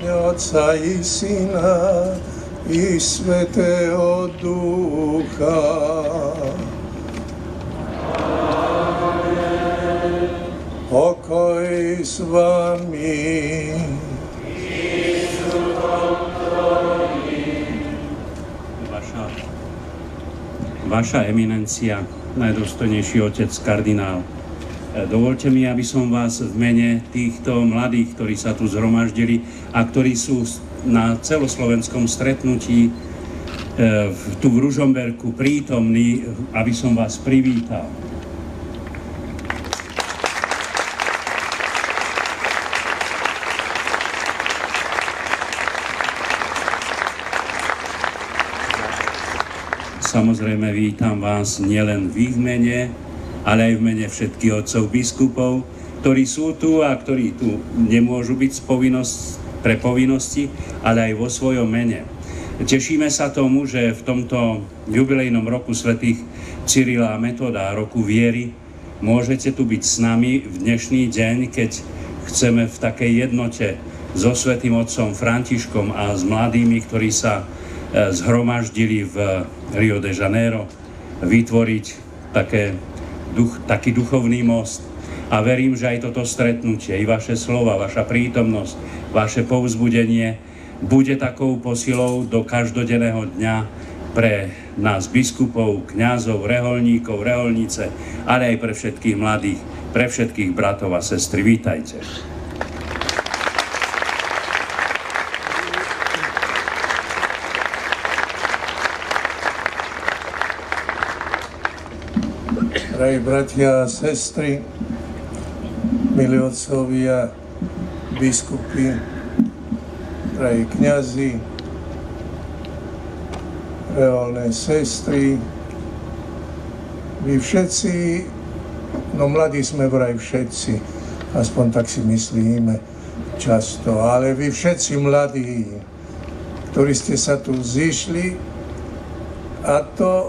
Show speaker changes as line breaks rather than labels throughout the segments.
mene Otca i Syna i Svätého Ducha. Pokoj s vami.
Vaša eminencia, najdôstojnejší otec kardinál, dovoľte mi, aby som vás v mene týchto mladých, ktorí sa tu zhromaždili a ktorí sú na celoslovenskom stretnutí tu v Ružomberku prítomní, aby som vás privítal. Samozrejme, vítam vás nielen v ich mene, ale aj v mene všetkých otcov biskupov, ktorí sú tu a ktorí tu nemôžu byť pre povinnosti, ale aj vo svojom mene. Tešíme sa tomu, že v tomto jubilejnom roku svätých Cyrila a Metoda, roku viery, môžete tu byť s nami v dnešný deň, keď chceme v takej jednote so svätým otcom Františkom a s mladými, ktorí sa zhromaždili v Rio de Janeiro, vytvoriť taký duchovný most. A verím, že aj toto stretnutie, i vaše slova, vaša prítomnosť, vaše povzbudenie bude takou posilou do každodenného dňa pre nás biskupov, kňazov, reholníkov, reholnice, ale aj pre všetkých mladých, pre všetkých bratov a sestry. Vítajte.
Drahí bratia a sestry, milí otcovia, biskupy, drahí kňazi, reholné sestry, vy všetci, no mladí sme vraj všetci, aspoň tak si myslíme často, ale vy všetci mladí, ktorí ste sa tu zišli, a to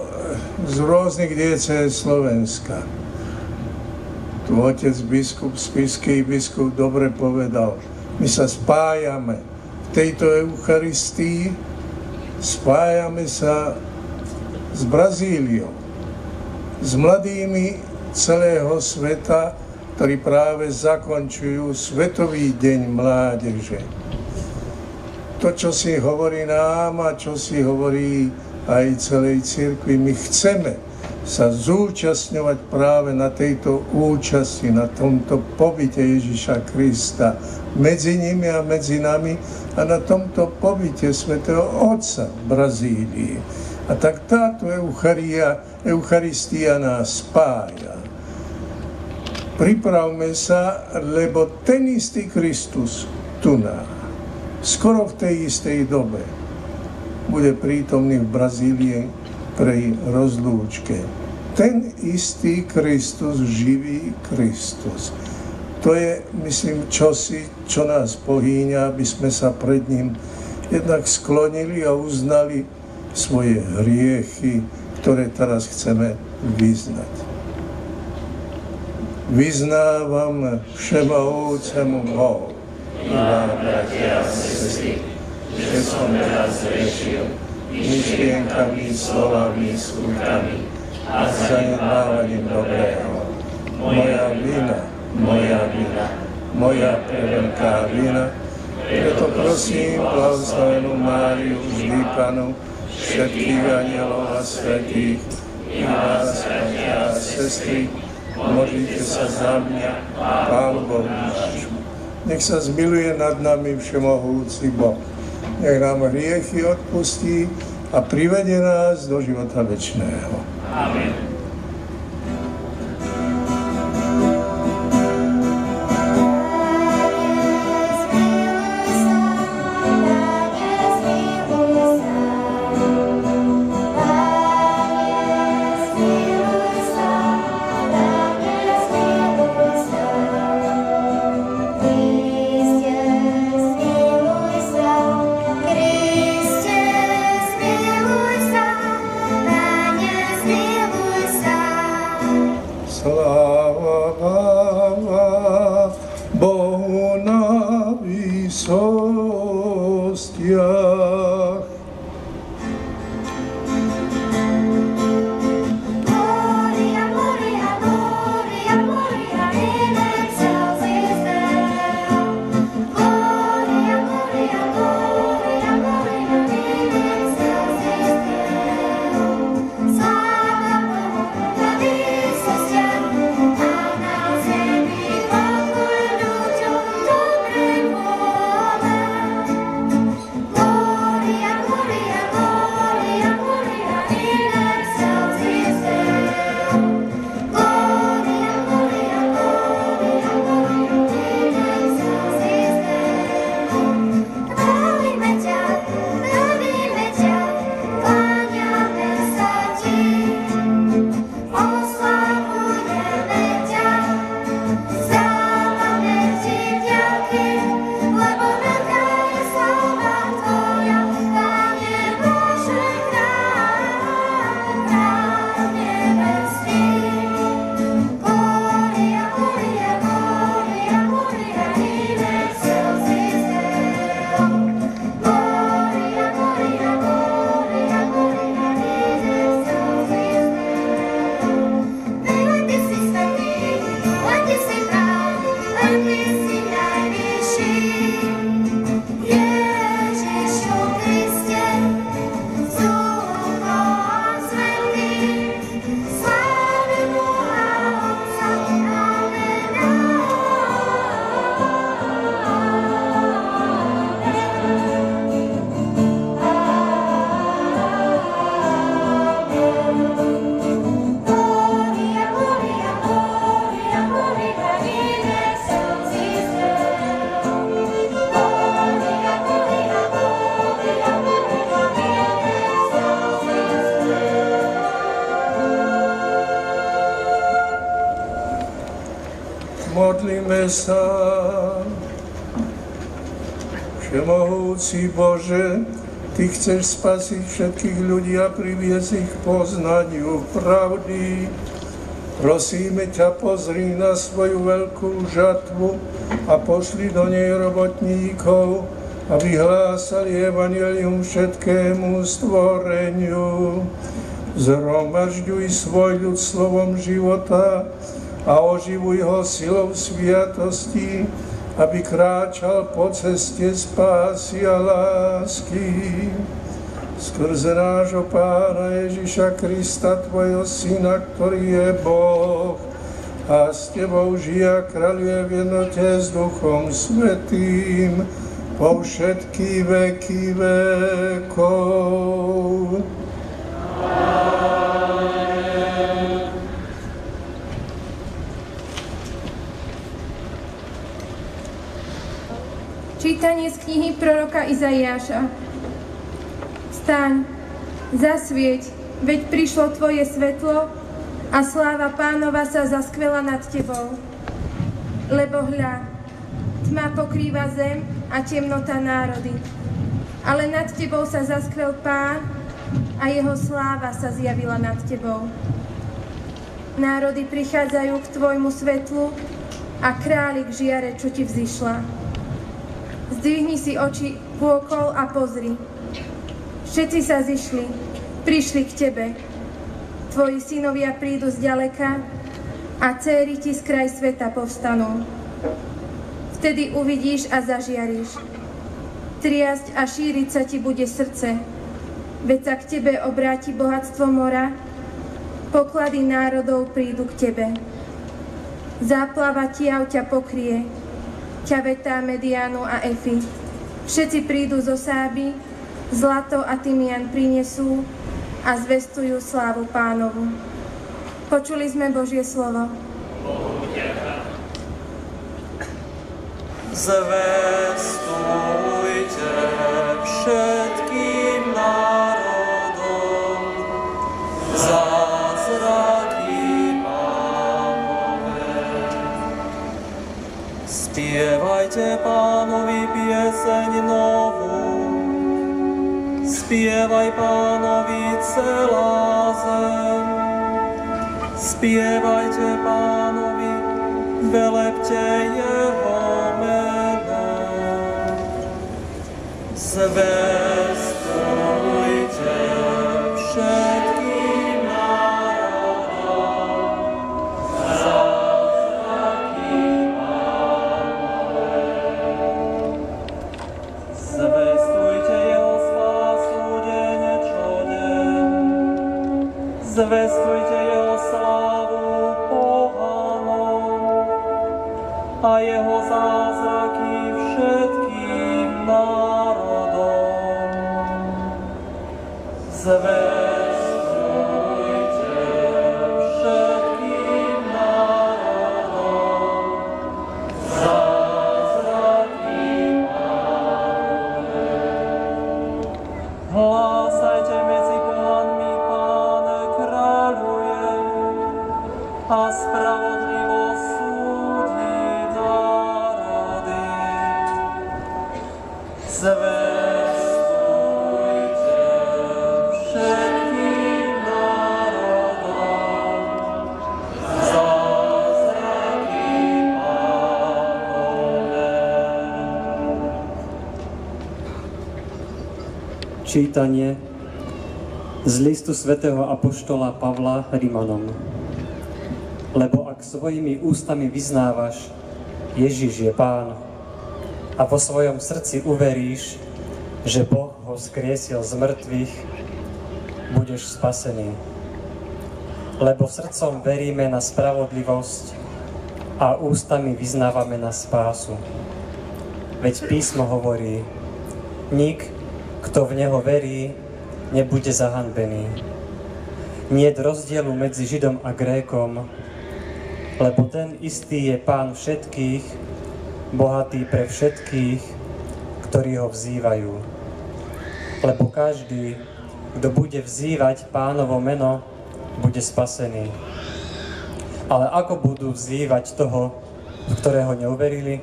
z rôznych diecéz Slovenska. Tu otec biskup, spišský biskup dobre povedal, my sa spájame v tejto Eucharistii, spájame sa s Brazíliou, s mladými celého sveta, ktorí práve zakončujú Svetový deň mládeže. To, čo si hovorí nám a čo si hovorí aj celej cirkvi, my chceme sa zúčastňovať práve na tejto účasti, na tomto pobyte Ježiša Krista medzi nimi a medzi nami a na tomto pobyte svätého Otca v Brazílii. A tak táto Eucharistia nás spája. Pripravme sa, lebo ten istý Kristus tu skoro v tej istej dobe bude prítomný v Brazílii pri rozlúčke. Ten istý Kristus, živý Kristus. To je, myslím, čosi, čo nás pohýňa, aby sme sa pred ním jednak sklonili a uznali svoje hriechy, ktoré teraz chceme vyznať. Vyznávam všemohúcemu Bohu i vám, bratia a sestry, že som veľa zrešil myšlienkami, slovami, skutkami a zanedbávaním dobrého. Moja vina, moja preveľká vina. Preto prosím blahoslavenú Máriu, vždy Panu, všetkých anielov a svätých, i vás, bratia a sestry, modlite sa za mňa, Pánu Bohu nášmu. Nech sa zmiluje nad nami všemohúci Boh. Nech nám hriechy odpustí a privedie nás do života večného. Amen.
Zmiluj
Modlíme sa. Všemohúci Bože, Ty chceš spasiť všetkých ľudí a priviesť ich k poznaniu pravdy. Prosíme ťa, pozri na svoju veľkú žatvu a pošli do nej robotníkov, aby hlásali evanjelium všetkému stvoreniu. Zhromažďuj svoj ľud slovom života a oživuj ho silou sviatosti, aby kráčal po ceste spásy a lásky. Skrze nášho Pána Ježiša Krista, Tvojho Syna, ktorý je Boh a s Tebou žije a kráľuje v jednote s Duchom Svätým po všetky veky vekov.
Čítanie z knihy proroka Izaiáša. Vstaň, zasvieť, veď prišlo tvoje svetlo a sláva Pánova sa zaskvela nad tebou. Lebo hľa, tma pokrýva zem a temnota národy. Ale nad tebou sa zaskvel Pán a jeho sláva sa zjavila nad tebou. Národy prichádzajú k tvojmu svetlu a králik žiare, čo ti vzišla. Zdvihni si oči pôkol a pozri. Všetci sa zišli, prišli k tebe. Tvoji synovia prídu zďaleka a dcéry ti z kraj sveta povstanú. Vtedy uvidíš a zažiariš. Triasť a šíriť sa ti bude srdce, veď sa k tebe obráti bohatstvo mora, poklady národov prídu k tebe. Záplava tiav ťa pokrie, ťavetá Mediánu a Efy. Všetci prídu zo Sáby, zlato a tymian prinesú a zvestujú slávu Pánovu. Počuli sme Božie slovo.
Zvestujte všetkým národom zázraky Pánove. Spievajte Pánovi pieseň novú, spievaj Pánovi celá zem. Spievajte Pánovi, velepte jeho meno. Zvestujte všetkým národom zázraky Pánove. Zvestujte jeho spásu deň čo deň. Zvestujte jeho slávu pohanom a jeho zázraky všetkým národom. Zvestujte všetkým národom zázraky Pánove. Hlásajte medzi pohanmi, Pán kráľuje a spravodlivo súdi národy. Zvestujte všetkým národom zázraky Pánove.
Čítanie z listu svätého apoštola Pavla Rimanom. Lebo ak svojimi ústami vyznávaš, Ježiš je Pán, a vo svojom srdci uveríš, že Boh ho skriesil z mŕtvych, budeš spasený. Lebo srdcom veríme na spravodlivosť a ústami vyznávame na spásu. Veď písmo hovorí, nik, kto v neho verí, nebude zahanbený. Niet rozdielu medzi Židom a Grékom, lebo ten istý je Pán všetkých, bohatý pre všetkých, ktorí ho vzývajú. Lebo každý, kto bude vzývať Pánovo meno, bude spasený. Ale ako budú vzývať toho, v ktorého neuverili,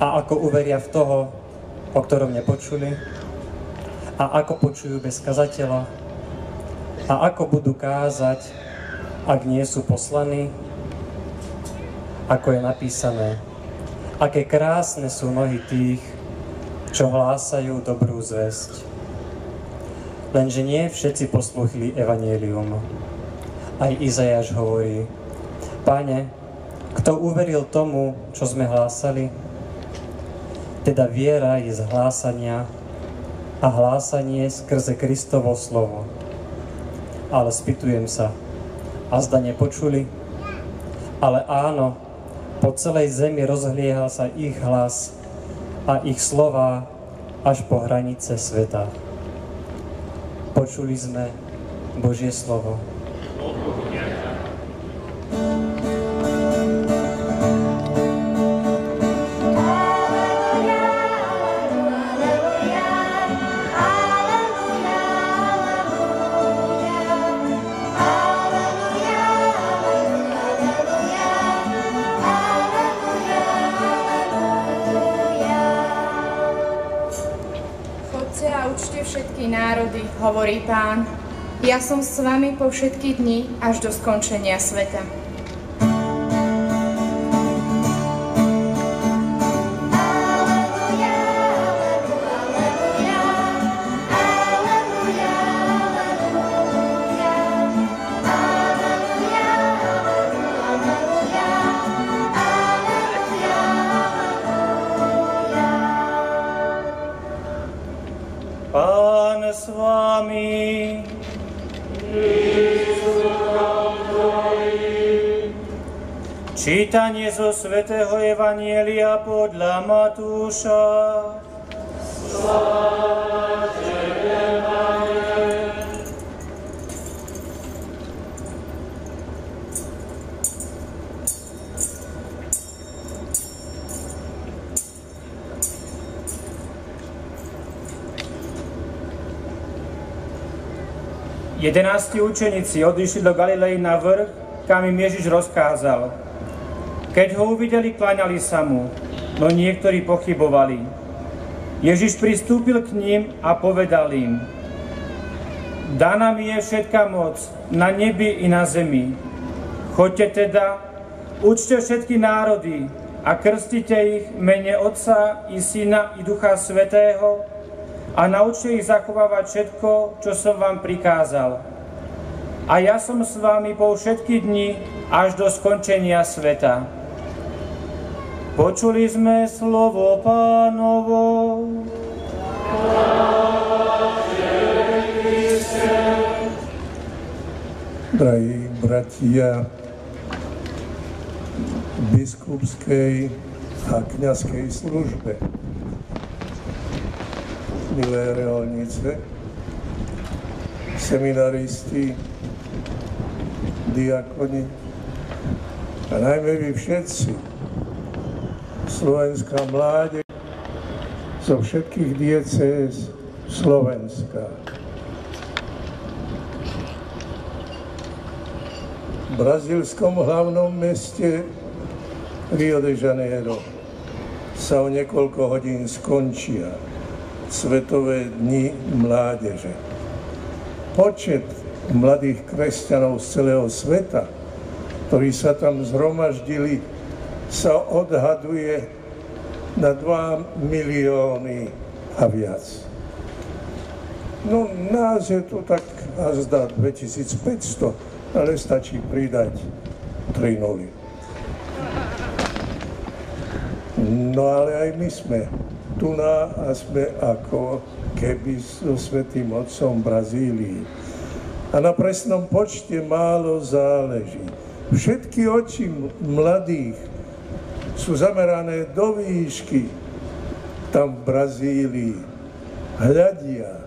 a ako uveria v toho, o ktorom nepočuli, a ako počujú bez kazateľa, a ako budú kázať, ak nie sú poslaní, ako je napísané, aké krásne sú nohy tých, čo hlásajú dobrú zvesť. Lenže nie všetci posluchli evanjelium. Aj Izajáš hovorí: Pane, kto uveril tomu, čo sme hlásali? Teda viera je z hlásania a hlásanie skrze Kristovo slovo. Ale spýtujem sa, a zda nepočuli? Ale áno, po celej zemi rozhliehal sa ich hlas a ich slová až po hranice sveta. Počuli sme Božie slovo.
Národy, hovorí Pán, ja som s vami po všetky dni až do skončenia sveta.
S vami. Čítanie zo svätého Evanjelia podľa Matúša. Sláva Tebe, Pane. Jedenácti učeníci odišli do Galilei na vrch, kam im Ježiš rozkázal. Keď ho uvideli, kláňali sa mu, no niektorí pochybovali. Ježiš pristúpil k ním a povedal im: Daná mi je všetká moc na nebi i na zemi. Choďte teda, učte všetky národy a krstite ich v mene Otca i Syna i Ducha Svätého, a naučte ich zachovávať všetko, čo som vám prikázal. A ja som s vami po všetky dni až do skončenia sveta. Počuli sme slovo Pánovo.
Drahí bratia v biskupskej a kňazskej službe, milé reholnice, seminaristi, diakoni a najmä vy všetci, slovenská mládež zo všetkých diecéz Slovenska. V brazílskom hlavnom meste Rio de Janeiro sa o niekoľko hodín skončia Svetové dni mládeže. Počet mladých kresťanov z celého sveta, ktorí sa tam zhromaždili, sa odhaduje na 2 milióny a viac. No, nás je tu tak azda 2500, ale stačí pridať 3 nuly. No ale aj my sme tu a sme ako keby so Svätým Otcom v Brazílii. A na presnom počte málo záleží. Všetky oči mladých sú zamerané do výšky tam v Brazílii. Hľadia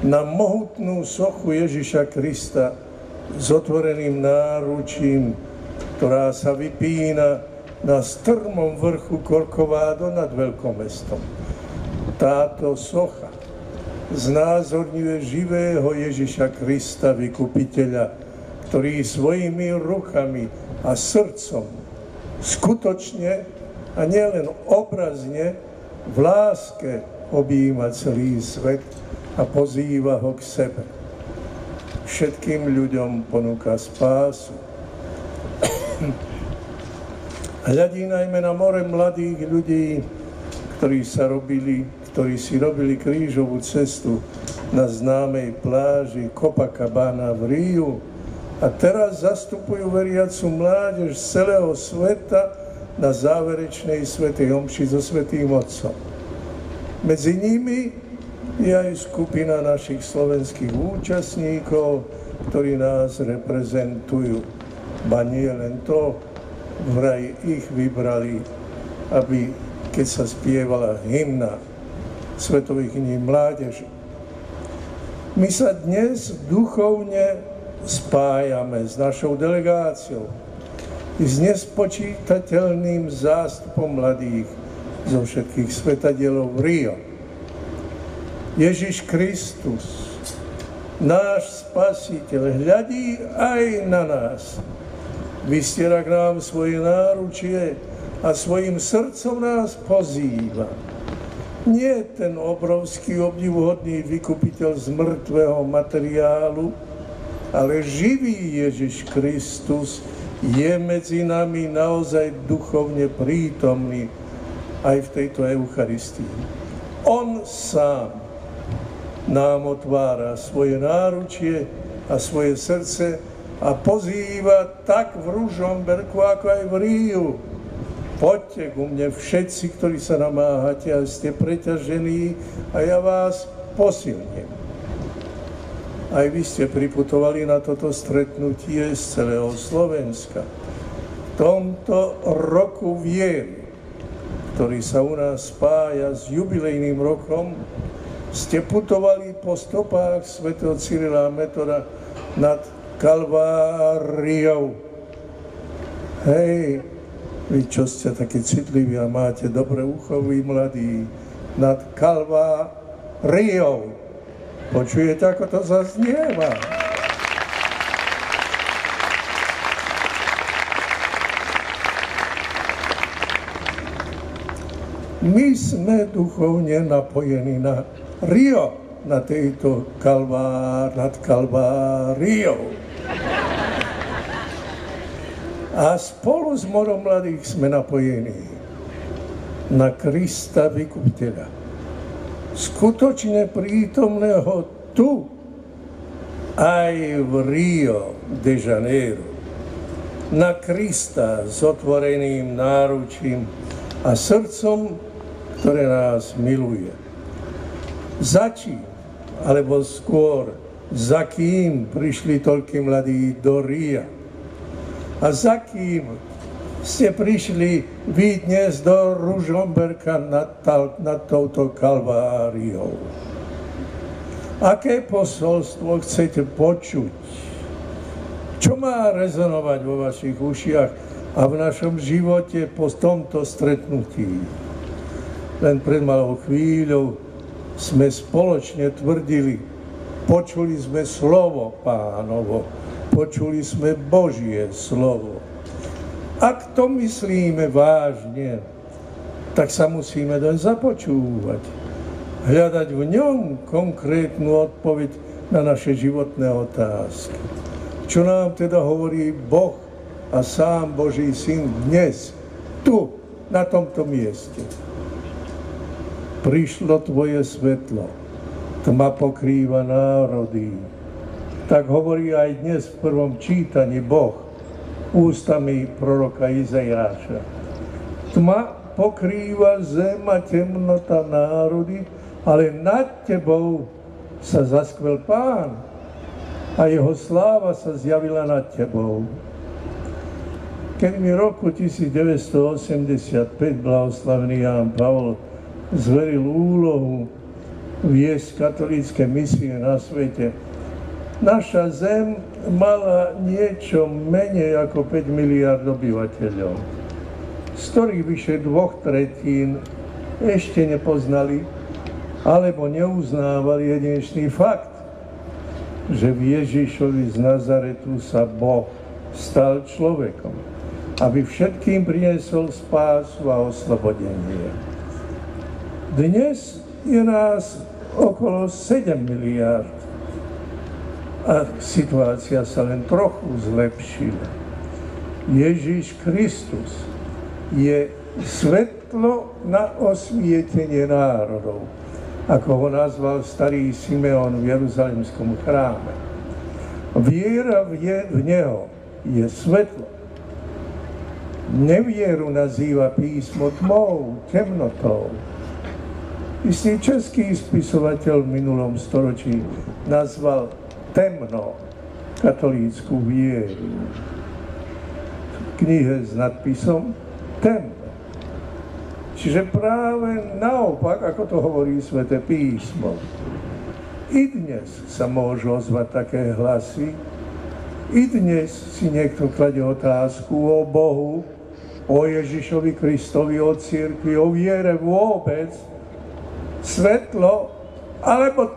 na mohutnú sochu Ježiša Krista s otvoreným náručím, ktorá sa vypína na strmom vrchu Corcovado nad veľkomestom. Táto socha znázorňuje živého Ježiša Krista, vykupiteľa, ktorý svojimi rukami a srdcom skutočne a nielen obrazne v láske objíma celý svet a pozýva ho k sebe. Všetkým ľuďom ponúka spásu. Hľadí najmä na more mladých ľudí, ktorí si robili krížovú cestu na známej pláži Copacabana v Riu a teraz zastupujú veriacu mládež z celého sveta na záverečnej svätej omši so Svätým Otcom. Medzi nimi je aj skupina našich slovenských účastníkov, ktorí nás reprezentujú. Ba nie len to, vraj ich vybrali, aby keď sa spievala hymna Svetových dní mládeže. My sa dnes duchovne spájame s našou delegáciou i s nespočítateľným zástupom mladých zo všetkých svetadielov Rio. Ježiš Kristus, náš Spasiteľ, hľadí aj na nás. Vystiera k nám svoje náručie a svojim srdcom nás pozýva. Nie ten obrovský, obdivuhodný vykupiteľ z mŕtvého materiálu, ale živý Ježiš Kristus je medzi nami naozaj duchovne prítomný aj v tejto Eucharistii. On sám nám otvára svoje náručie a svoje srdce a pozýva tak v Ružomberku, ako aj v Riu. Poďte ku mne všetci, ktorí sa namáhate a ste preťažení a ja vás posilním. Aj vy ste priputovali na toto stretnutie z celého Slovenska. V tomto roku viery, ktorý sa u nás spája s jubilejným rokom, ste putovali po stopách svätého Cyrila a Metoda nad Kalváriou. Hej, vy čo ste takí citliví a máte dobré ucho, vy mladí, nad Kalváriou. Počujete, ako to zaznieva? My sme duchovne napojení na Rio, na tejto nad Kalváriou. A spolu s morom mladých sme napojení na Krista Vykupiteľa, skutočne prítomného tu, aj v Rio de Janeiro, na Krista s otvoreným náručím a srdcom, ktoré nás miluje. Za čím, alebo skôr, za kým prišli toľkí mladí do Ria? A za kým ste prišli vy dnes do Ružomberka nad touto Kalváriou? Aké posolstvo chcete počuť? Čo má rezonovať vo vašich ušiach a v našom živote po tomto stretnutí? Len pred malou chvíľou sme spoločne tvrdili, počuli sme slovo Pánovo, počuli sme Božie slovo. Ak to myslíme vážne, tak sa musíme doň započúvať, hľadať v ňom konkrétnu odpoveď na naše životné otázky. Čo nám teda hovorí Boh a sám Boží Syn dnes, tu, na tomto mieste? Prišlo tvoje svetlo, tma pokrýva národy. Tak hovorí aj dnes v prvom čítaní Boh ústami proroka Izaiáša. Tma pokrýva zem a temnota národy, ale nad tebou sa zaskvel Pán a jeho sláva sa zjavila nad tebou. Keď mi roku 1985 blahoslavený Ján Pavol zveril úlohu viesť katolícke misie na svete, naša zem mala niečo menej ako 5 miliárd obyvateľov, z ktorých vyše 2/3 ešte nepoznali alebo neuznávali jedinečný fakt, že v Ježišovi z Nazaretu sa Boh stal človekom. aby všetkým priniesol spásu a oslobodenie. Dnes je nás okolo 7 miliárd a situácia sa len trochu zlepšila. Ježiš Kristus je svetlo na osvietenie národov, ako ho nazval starý Simeon v Jeruzalemskom chráme. Viera v neho je svetlo. Nevieru nazýva písmo tmou, temnotou. Istý český spisovateľ v minulom storočí nazval temno katolícku vieru. V knihe s nadpisom temno. Čiže práve naopak, ako to hovorí Sväté písmo. I dnes sa môžu ozvať také hlasy, i dnes si niekto kladie otázku o Bohu, o Ježišovi Kristovi, o cirkvi, o viere vôbec, svetlo, alebo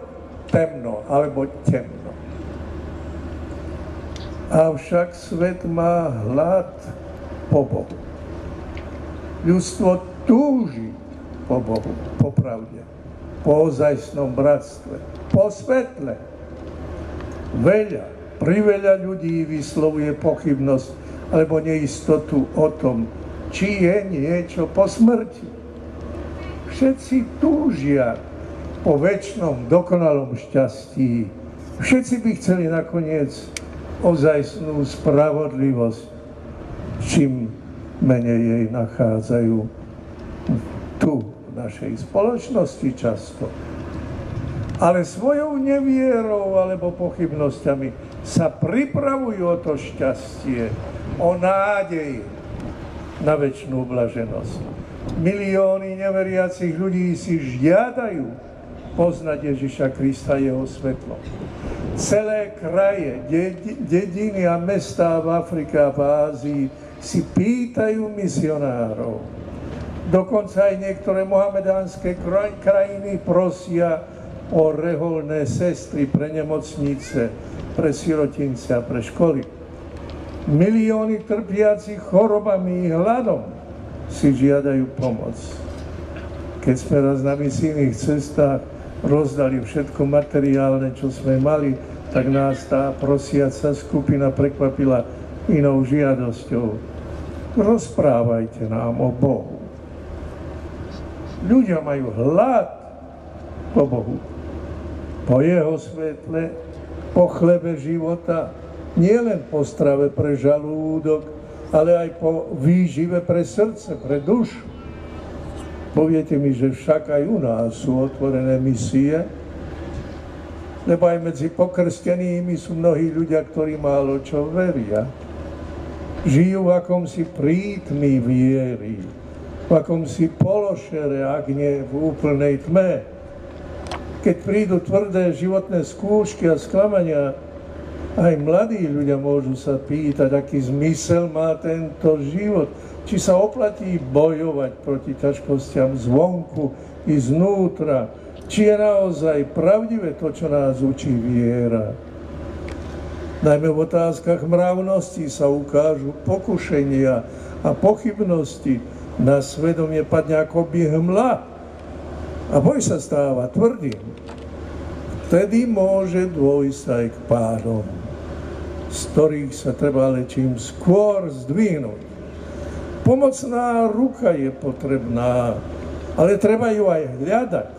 temno, alebo temno. Avšak svet má hlad po Bohu. Ľudstvo túži po Bohu, po pravde, po ozajstnom bratstve, po svetle. Priveľa ľudí vyslovuje pochybnosť alebo neistotu o tom, či je niečo po smrti. Všetci túžia po večnom, dokonalom šťastí. Všetci by chceli nakoniec ozajstnú spravodlivosť, čím menej jej nachádzajú tu, v našej spoločnosti často. Ale svojou nevierou alebo pochybnosťami sa pripravujú o to šťastie, o nádej na večnú blaženosť. Milióny neveriacich ľudí si žiadajú poznať Ježiša Krista, jeho svetlo. Celé kraje, dediny a mestá v Afrike a v Ázii si pýtajú misionárov. Dokonca aj niektoré mohamedánske krajiny prosia o reholné sestry pre nemocnice, pre sirotince a pre školy. Milióny trpiacich chorobami i hladom si žiadajú pomoc. Keď sme raz na misijných cestách rozdali všetko materiálne, čo sme mali, tak nás tá prosiaca skupina prekvapila inou žiadosťou. Rozprávajte nám o Bohu. Ľudia majú hlad po Bohu, po jeho svetle, po chlebe života, nielen po strave pre žalúdok, ale aj po výžive pre srdce, pre dušu. Poviete mi, že však aj u nás sú otvorené misie, lebo aj medzi pokrstenými sú mnohí ľudia, ktorí málo čo veria. Žijú v akomsi prítmi viery, v akomsi pološere, ak nie v úplnej tme. Keď prídu tvrdé životné skúšky a sklamania, aj mladí ľudia môžu sa pýtať, aký zmysel má tento život. Či sa oplatí bojovať proti ťažkostiam zvonku i znútra. Či je naozaj pravdivé to, čo nás učí viera. Najmä v otázkach mravnosti sa ukážu pokušenia a pochybnosti. Na svedomie padne akoby hmla. A boj sa stáva tvrdým. Vtedy môže dôjsť aj k pádom, z ktorých sa treba ale čím skôr zdvihnúť. Pomocná ruka je potrebná, ale treba ju aj hľadať.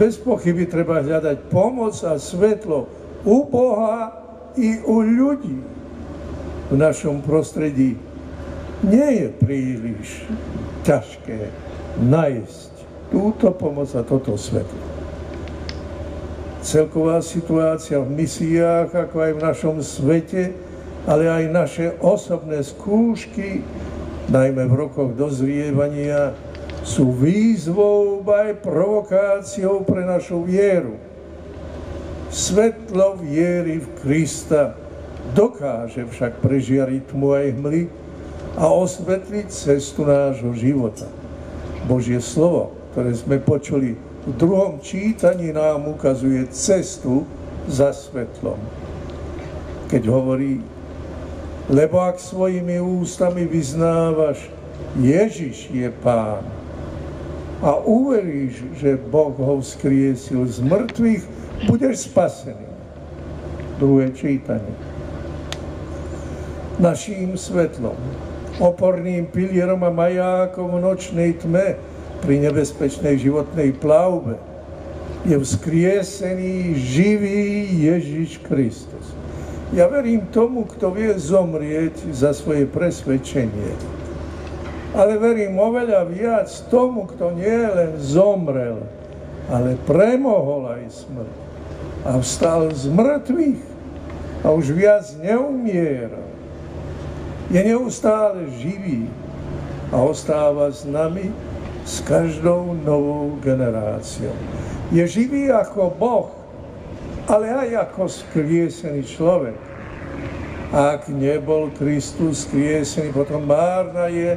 Bez pochyby treba hľadať pomoc a svetlo u Boha i u ľudí v našom prostredí. Nie je príliš ťažké nájsť túto pomoc a toto svetlo. Celková situácia v misiách, ako aj v našom svete, ale aj naše osobné skúšky, najmä v rokoch dozrievania, sú výzvou aj provokáciou pre našu vieru. Svetlo viery v Krista dokáže však prežiariť tmu aj hmly a osvetliť cestu nášho života. Božie slovo, ktoré sme počuli v druhom čítaní, nám ukazuje cestu za svetlom. Keď hovorí, Lebo ak svojimi ústami vyznávaš, Ježiš je Pán, a uveríš, že Boh ho vzkriesil z mŕtvych, budeš spasený. Druhé čítanie. Naším svetlom, oporným pilierom a majákom v nočnej tme pri nebezpečnej životnej plavbe je vzkriesený živý Ježiš Kristus. Ja verím tomu, kto vie zomrieť za svoje presvedčenie. Ale verím oveľa viac tomu, kto nie len zomrel, ale premohol aj smrť a vstal z mŕtvych a už viac neumiera. Je neustále živý a ostáva s nami s každou novou generáciou. Je živý ako Boh, ale aj ako skriesený človek. Ak nebol Kristus skriesený, potom márna je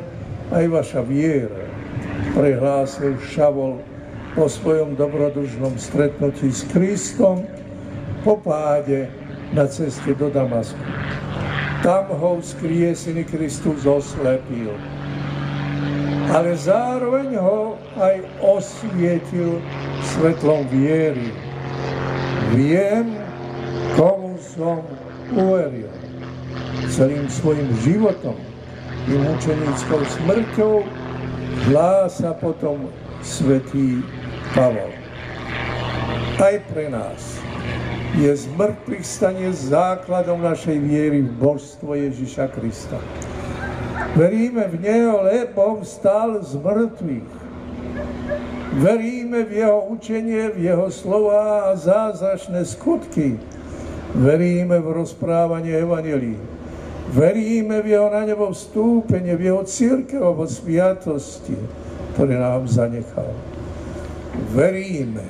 aj vaša viera, prehlásil Šavol po svojom dobrodružnom stretnutí s Kristom po páde na ceste do Damasku. Tam ho vzkriesený Kristus oslepil, ale zároveň ho aj osvietil svetlom viery. Viem, komu som uveril. Celým svojim životom i mučenickou smrťou hlása potom svätý Pavol. Aj pre nás je zmrtvých stanie základom našej viery v božstvo Ježiša Krista. Veríme v Neho, lebo vstal z mŕtvych. Veríme v Jeho učenie, v Jeho slová a zázračné skutky. Veríme v rozprávanie evanjelií. Veríme v Jeho na nebo vstúpenie, v Jeho cirkev vo sviatosti, ktoré nám zanechal. Veríme,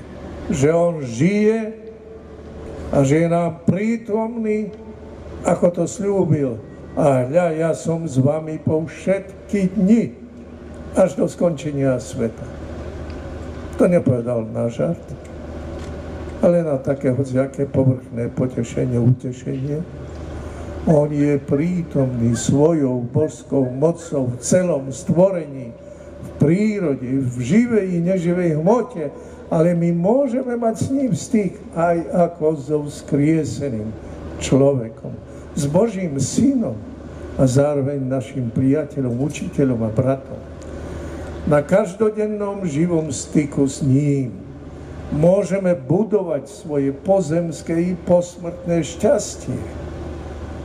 že On žije a že je nám prítomný, ako to sľúbil. A hľa, ja som s vami po všetky dni, až do skončenia sveta. To nepovedal na žart, ale na také hociaké povrchné potešenie, utešenie. On je prítomný svojou božskou mocou v celom stvorení, v prírode, v živej i neživej hmote, ale my môžeme mať s ním styk aj ako so vzkrieseným človekom, s Božím synom a zároveň našim priateľom, učiteľom a bratom. Na každodennom živom styku s ním môžeme budovať svoje pozemské i posmrtné šťastie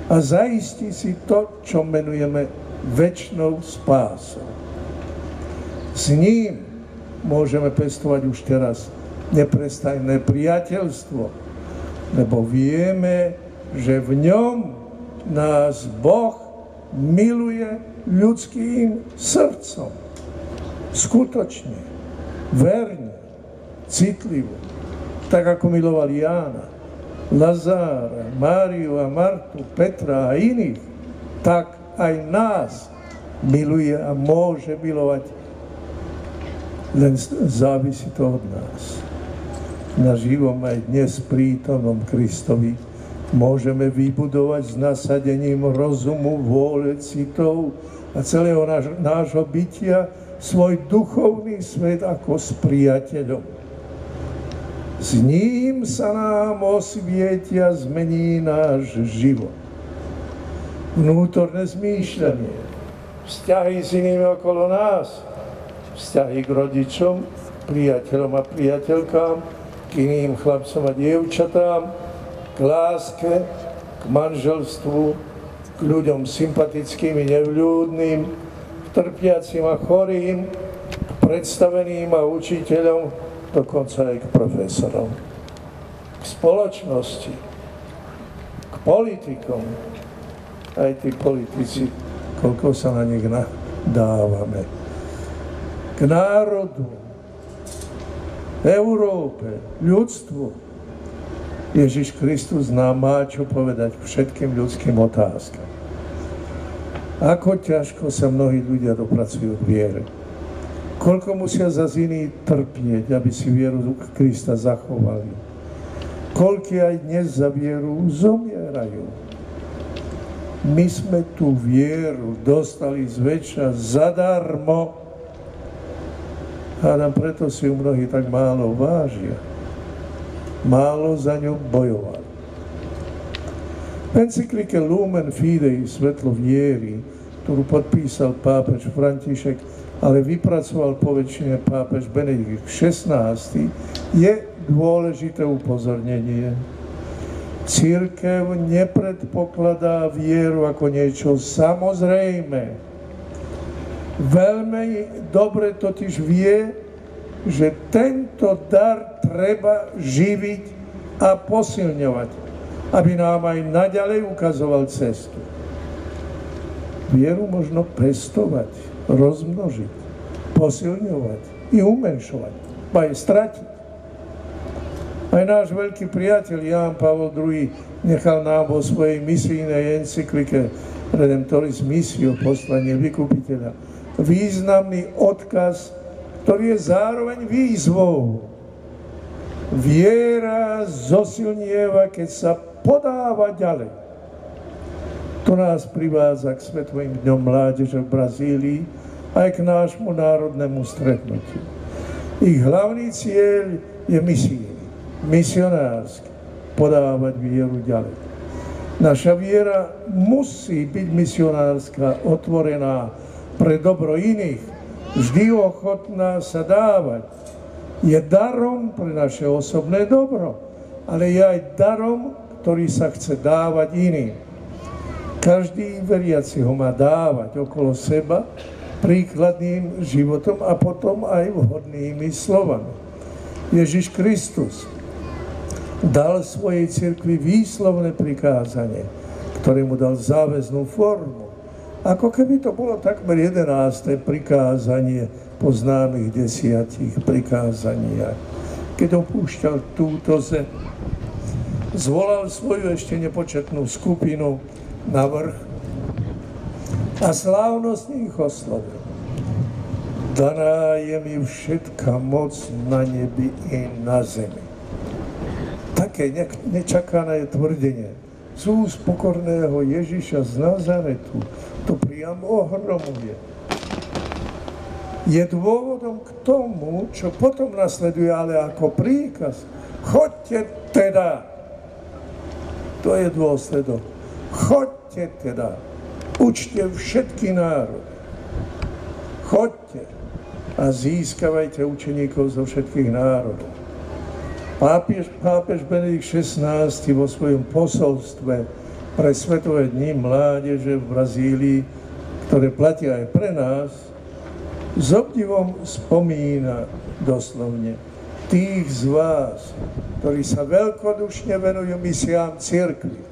a zaistí si to, čo menujeme večnou spásou. S ním môžeme pestovať už teraz neprestajné priateľstvo, lebo vieme, že v ňom nás Boh miluje ľudským srdcom. Skutočne, verne, citlivo, tak ako miloval Jána, Lazára, Máriu a Martu, Petra a iných, tak aj nás miluje a môže milovať. Len závisí to od nás. Na živom aj dnes prítomnom Kristovi môžeme vybudovať s nasadením rozumu, vôle, citov a celého nášho bytia svoj duchovný svet ako s priateľom. S ním sa nám osvietia, zmení náš život. Vnútorné zmýšľanie, vzťahy s inými okolo nás, vzťahy k rodičom, priateľom a priateľkám, k iným chlapcom a dievčatám, k láske, k manželstvu, k ľuďom sympatickým i nevľúdnym, k trpiacim a chorým, k predstaveným a učiteľom, dokonca aj k profesorom, k spoločnosti, k politikom. Aj tí politici, koľko sa na nich nadávame. K národu, Európe, ľudstvu. Ježiš Kristus nám má čo povedať k všetkým ľudským otázkam. Ako ťažko sa mnohí ľudia dopracujú k viere. Koľko musia za iní trpieť, aby si vieru Krista zachovali. Koľko aj dnes za vieru zomierajú. My sme tú vieru dostali zväčša zadarmo. Hádam, preto si ju mnohí tak málo vážia. Málo za ňu bojovali. V encyklike Lumen Fidei, svetlo viery, ktorú podpísal pápež František, ale vypracoval po väčšine pápež Benedikt XVI, je dôležité upozornenie. Cirkev nepredpokladá vieru ako niečo samozrejmé. Veľmi dobre totiž vie, že tento dar treba živiť a posilňovať, aby nám aj naďalej ukazoval cestu. Vieru možno pestovať, rozmnožiť, posilňovať i umenšovať, ba aj stratiť. Aj náš veľký priateľ Ján Pavol II nechal nám vo svojej misijnej encyklike Redemptoris Missio, poslanie vykupiteľa, významný odkaz, ktorý je zároveň výzvou. Viera zosilnieva, keď sa podáva ďalej. To nás privádza k Svetovým dňom mládeže v Brazílii aj k nášmu národnému stretnutiu. Ich hlavný cieľ je misijný, misionársky, podávať vieru ďalej. Naša viera musí byť misionárska, otvorená pre dobro iných, vždy ochotná sa dávať. Je darom pre naše osobné dobro, ale je aj darom, ktorý sa chce dávať iným. Každý veriaci ho má dávať okolo seba príkladným životom a potom aj vhodnými slovami. Ježiš Kristus dal svojej cirkvi výslovné prikázanie, ktoré mu dal záväznú formu. Ako keby to bolo takmer 11. prikázanie po známych 10 prikázaniach. Keď opúšťal túto zem, zvolal svoju ešte nepočetnú skupinu na vrch a slávnostne ich oslovil. Daná je mi všetka moc na nebi i na zemi. Také nečakané tvrdenie z úst pokorného Ježiša z Nazaretu to priam ohromuje. Je dôvodom k tomu, čo potom nasleduje, ale ako príkaz. Choďte teda. To je dôsledok. Choďte teda. Učte všetky národy. Choďte a získavajte učeníkov zo všetkých národov. Pápež Benedikt XVI vo svojom posolstve pre Svetové dni mládeže v Brazílii, ktoré platia aj pre nás, s obdivom spomína doslovne tých z vás, ktorí sa veľkodušne venujú misiám cirkvi.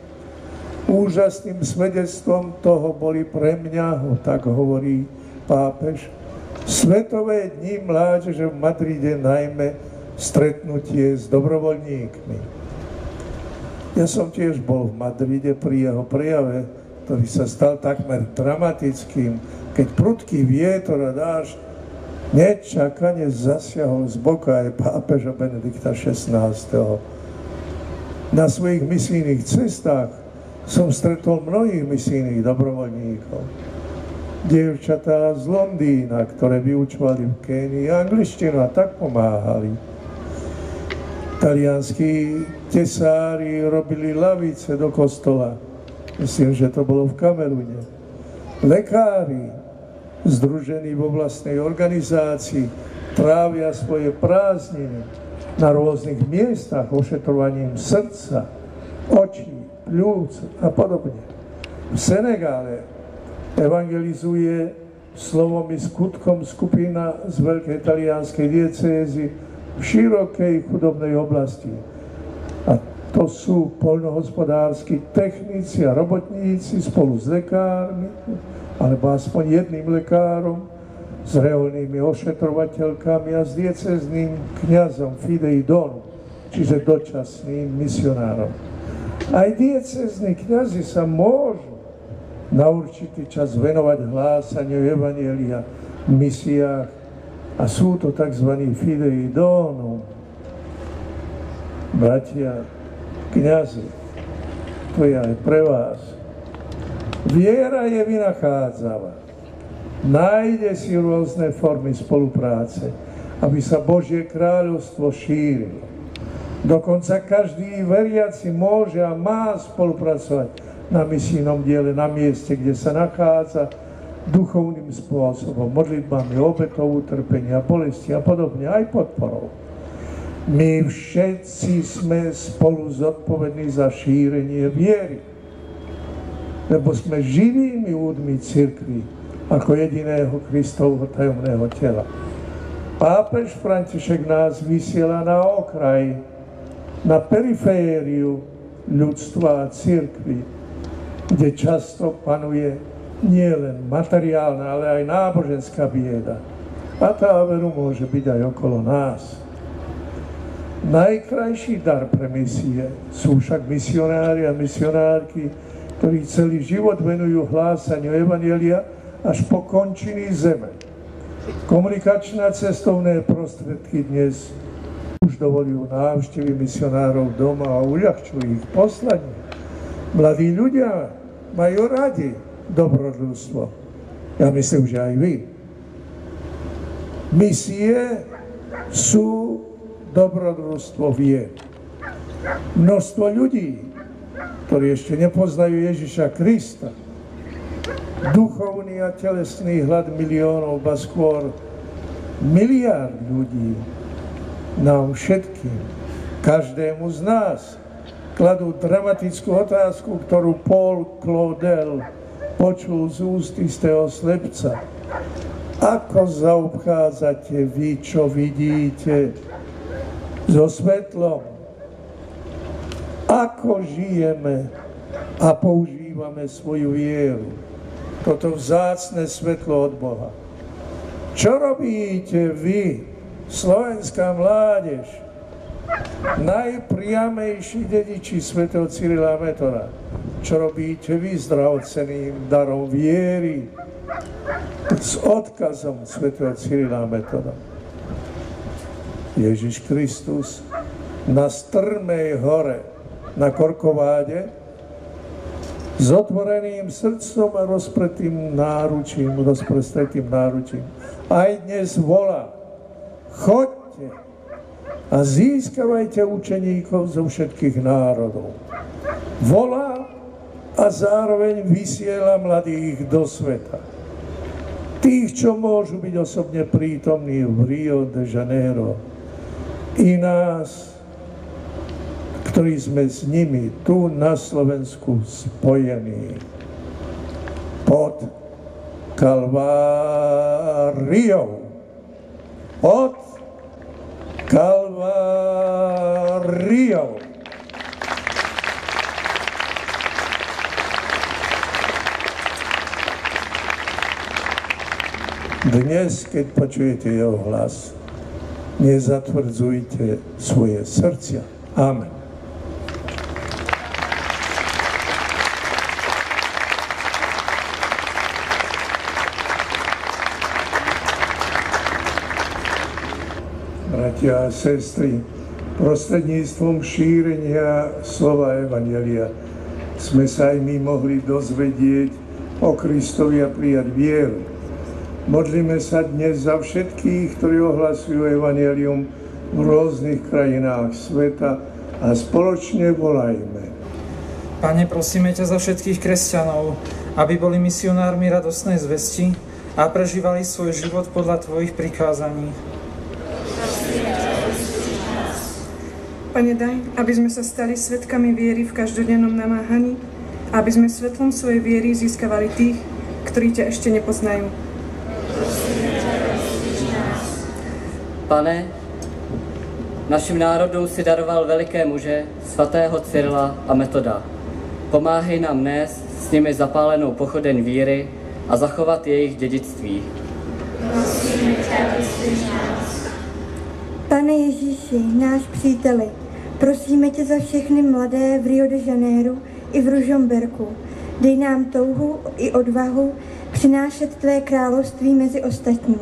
Úžasným svedectvom toho boli pre mňa, tak hovorí pápež, Svetové dni mládeže v Madride, najmä stretnutie s dobrovoľníkmi. Ja som tiež bol v Madride pri jeho prejave, ktorý sa stal takmer dramatickým, keď prudký vietor a dážď nečakane zasiahol z boka aj pápeža Benedikta XVI. Na svojich misijných cestách som stretol mnohých misijných dobrovoľníkov. Dievčatá z Londýna, ktoré vyučovali v Kénii angličtinu a tak pomáhali. Talianskí tesári robili lavice do kostola. Myslím, že to bolo v Kamerune. Lekári, združení vo vlastnej organizácii, trávia svoje prázdniny na rôznych miestach ošetrovaním srdca, očí, pľúc a podobne. V Senegále evangelizuje slovom i skutkom skupina z veľkej talianskej diecézy v širokej chudobnej oblasti. A to sú poľnohospodársky technici a robotníci spolu s lekármi, alebo aspoň jedným lekárom, s reholnými ošetrovateľkami a s diecézným kňazom Fidei Donum, čiže dočasným misionárom. Aj diecézni kňazi sa môžu na určitý čas venovať hlásaniu evanjelia v misiách a sú to tzv. Fidei Donum. Bratia, kňazi, to je aj pre vás. Viera je vynachádzava. Nájde si rôzne formy spolupráce, aby sa Božie kráľovstvo šírilo. Dokonca každý veriaci môže a má spolupracovať na misijnom diele, na mieste, kde sa nachádza, duchovným spôsobom, modlitbami, obetou, utrpenia, bolesti a podobne, aj podporou. My všetci sme spolu zodpovední za šírenie viery, lebo sme živými údmi cirkvi, ako jediného Kristovho tajomného tela. Pápež František nás vysiela na okraj, na perifériu ľudstva a cirkvi, kde často panuje nie len materiálna, ale aj náboženská bieda. A tá veru môže byť aj okolo nás. Najkrajší dar pre misie sú však misionári a misionárky, ktorí celý život venujú hlásaniu evanjelia až po končiny zeme. Komunikačné a cestovné prostriedky dnes už dovolujú návštevy misionárov doma a uľahčujú ich poslanie. Mladí ľudia majú radi dobrodružstvo. Ja myslím, že aj vy. Misie sú dobrodružstvo viery. Množstvo ľudí, ktorí ešte nepoznajú Ježiša Krista, duchovný a telesný hlad miliónov, ba skôr miliárd ľudí, nám všetkým, každému z nás, kladú dramatickú otázku, ktorú Paul Claudel počul z úst istého slepca. Ako zaobchádzate vy, čo vidíte, so svetlom? Ako žijeme a používame svoju vieru? Toto vzácne svetlo od Boha. Čo robíte vy, slovenská mládež, najpriamejší dediči svätého Cyrila a Metoda? Čo robíte vy s drahocenným darom viery, s odkazom svätého Cyrila a Metoda? Ježiš Kristus na strmej hore, na Korkováde, s otvoreným srdcom a rozprestretým náručím, aj dnes volá: choďte a získavajte učeníkov zo všetkých národov. Volá a zároveň vysiela mladých do sveta. Tých, čo môžu byť osobne prítomní v Rio de Janeiro, i nás, ktorí sme s nimi tu na Slovensku spojení pod Kalváriou. Pod Kalváriou. Dnes, keď počujete jeho hlas, nezatvrdzujte svoje srdcia. Amen. Bratia a sestry, prostredníctvom šírenia slova evanjelia sme sa aj my mohli dozvedieť o Kristovi a prijať vieru. Modlíme sa dnes za všetkých, ktorí ohlasujú evanjelium v rôznych krajinách sveta a spoločne volajme.
Pane, prosíme ťa za všetkých kresťanov, aby boli misionármi radostnej zvesti a prežívali svoj život podľa tvojich prikázaní.
Pane, daj, aby sme sa stali svedkami viery v každodennom namáhaní, aby sme svetlom svojej viery získavali tých, ktorí ťa ešte nepoznajú.
Pane, našim národům si daroval veliké muže, svatého Cyrila a Metoda. Pomáhej nám nést s nimi zapálenou pochodeň víry a zachovat jejich dědictví.
Pane Ježíši, náš příteli, prosíme tě za všechny mladé v Rio de Janeiro i v Ružomberku. Dej nám touhu i odvahu přinášet tvé království mezi ostatní.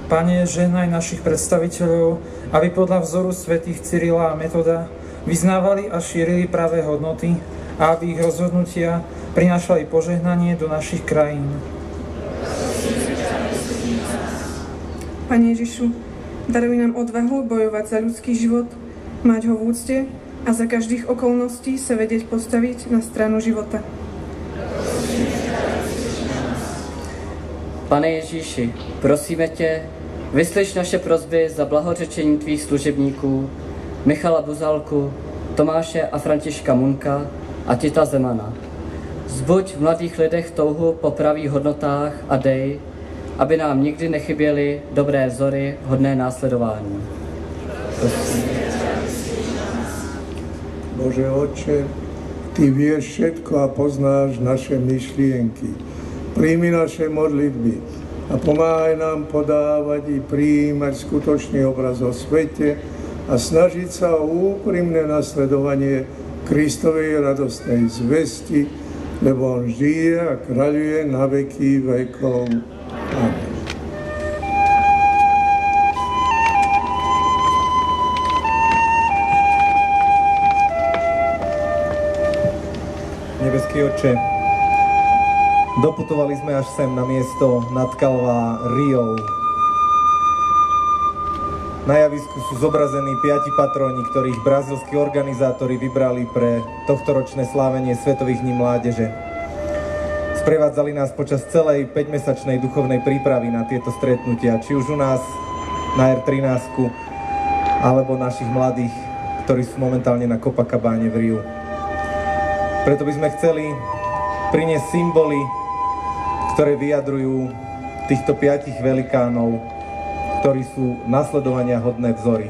Pane, žehnaj našich predstaviteľov, aby podľa vzoru svätých Cyrila a Metoda vyznávali a šírili pravé hodnoty a aby ich rozhodnutia prinášali požehnanie do našich krajín.
Pane Ježišu, daruj nám odvahu bojovať za ľudský život, mať ho v úcte a za každých okolností sa vedieť postaviť na stranu života.
Pane Ježíši, prosíme tě, vyslyš naše prosby za blahořečení tvých služebníků Michala Buzalku, Tomáše a Františka Munka a Tita Zemana. Zbuď v mladých lidech touhu po pravých hodnotách a dej, aby nám nikdy nechyběly dobré vzory hodné následování. Prosím.
Bože Otče, Ty vieš všetko a poznáš naše myšlienky. Príjmi naše modlitby a pomáhaj nám podávať i prijímať skutočný obraz o svete a snažiť sa o úprimné nasledovanie Kristovej radostnej zvesti, lebo On žije a kráľuje na veky vekov. Amen.
Nebeský Otče, doputovali sme až sem na miesto nad Kalvá Riou. Na javisku sú zobrazení 5 patróni, ktorých brazílski organizátori vybrali pre tohtoročné slávenie Svetových dní mládeže. Sprevádzali nás počas celej 5-mesačnej duchovnej prípravy na tieto stretnutia, či už u nás na R13, alebo našich mladých, ktorí sú momentálne na Copacabane v Riu. Preto by sme chceli priniesť symboly, ktoré vyjadrujú týchto 5 velikánov, ktorí sú nasledovania hodné vzory.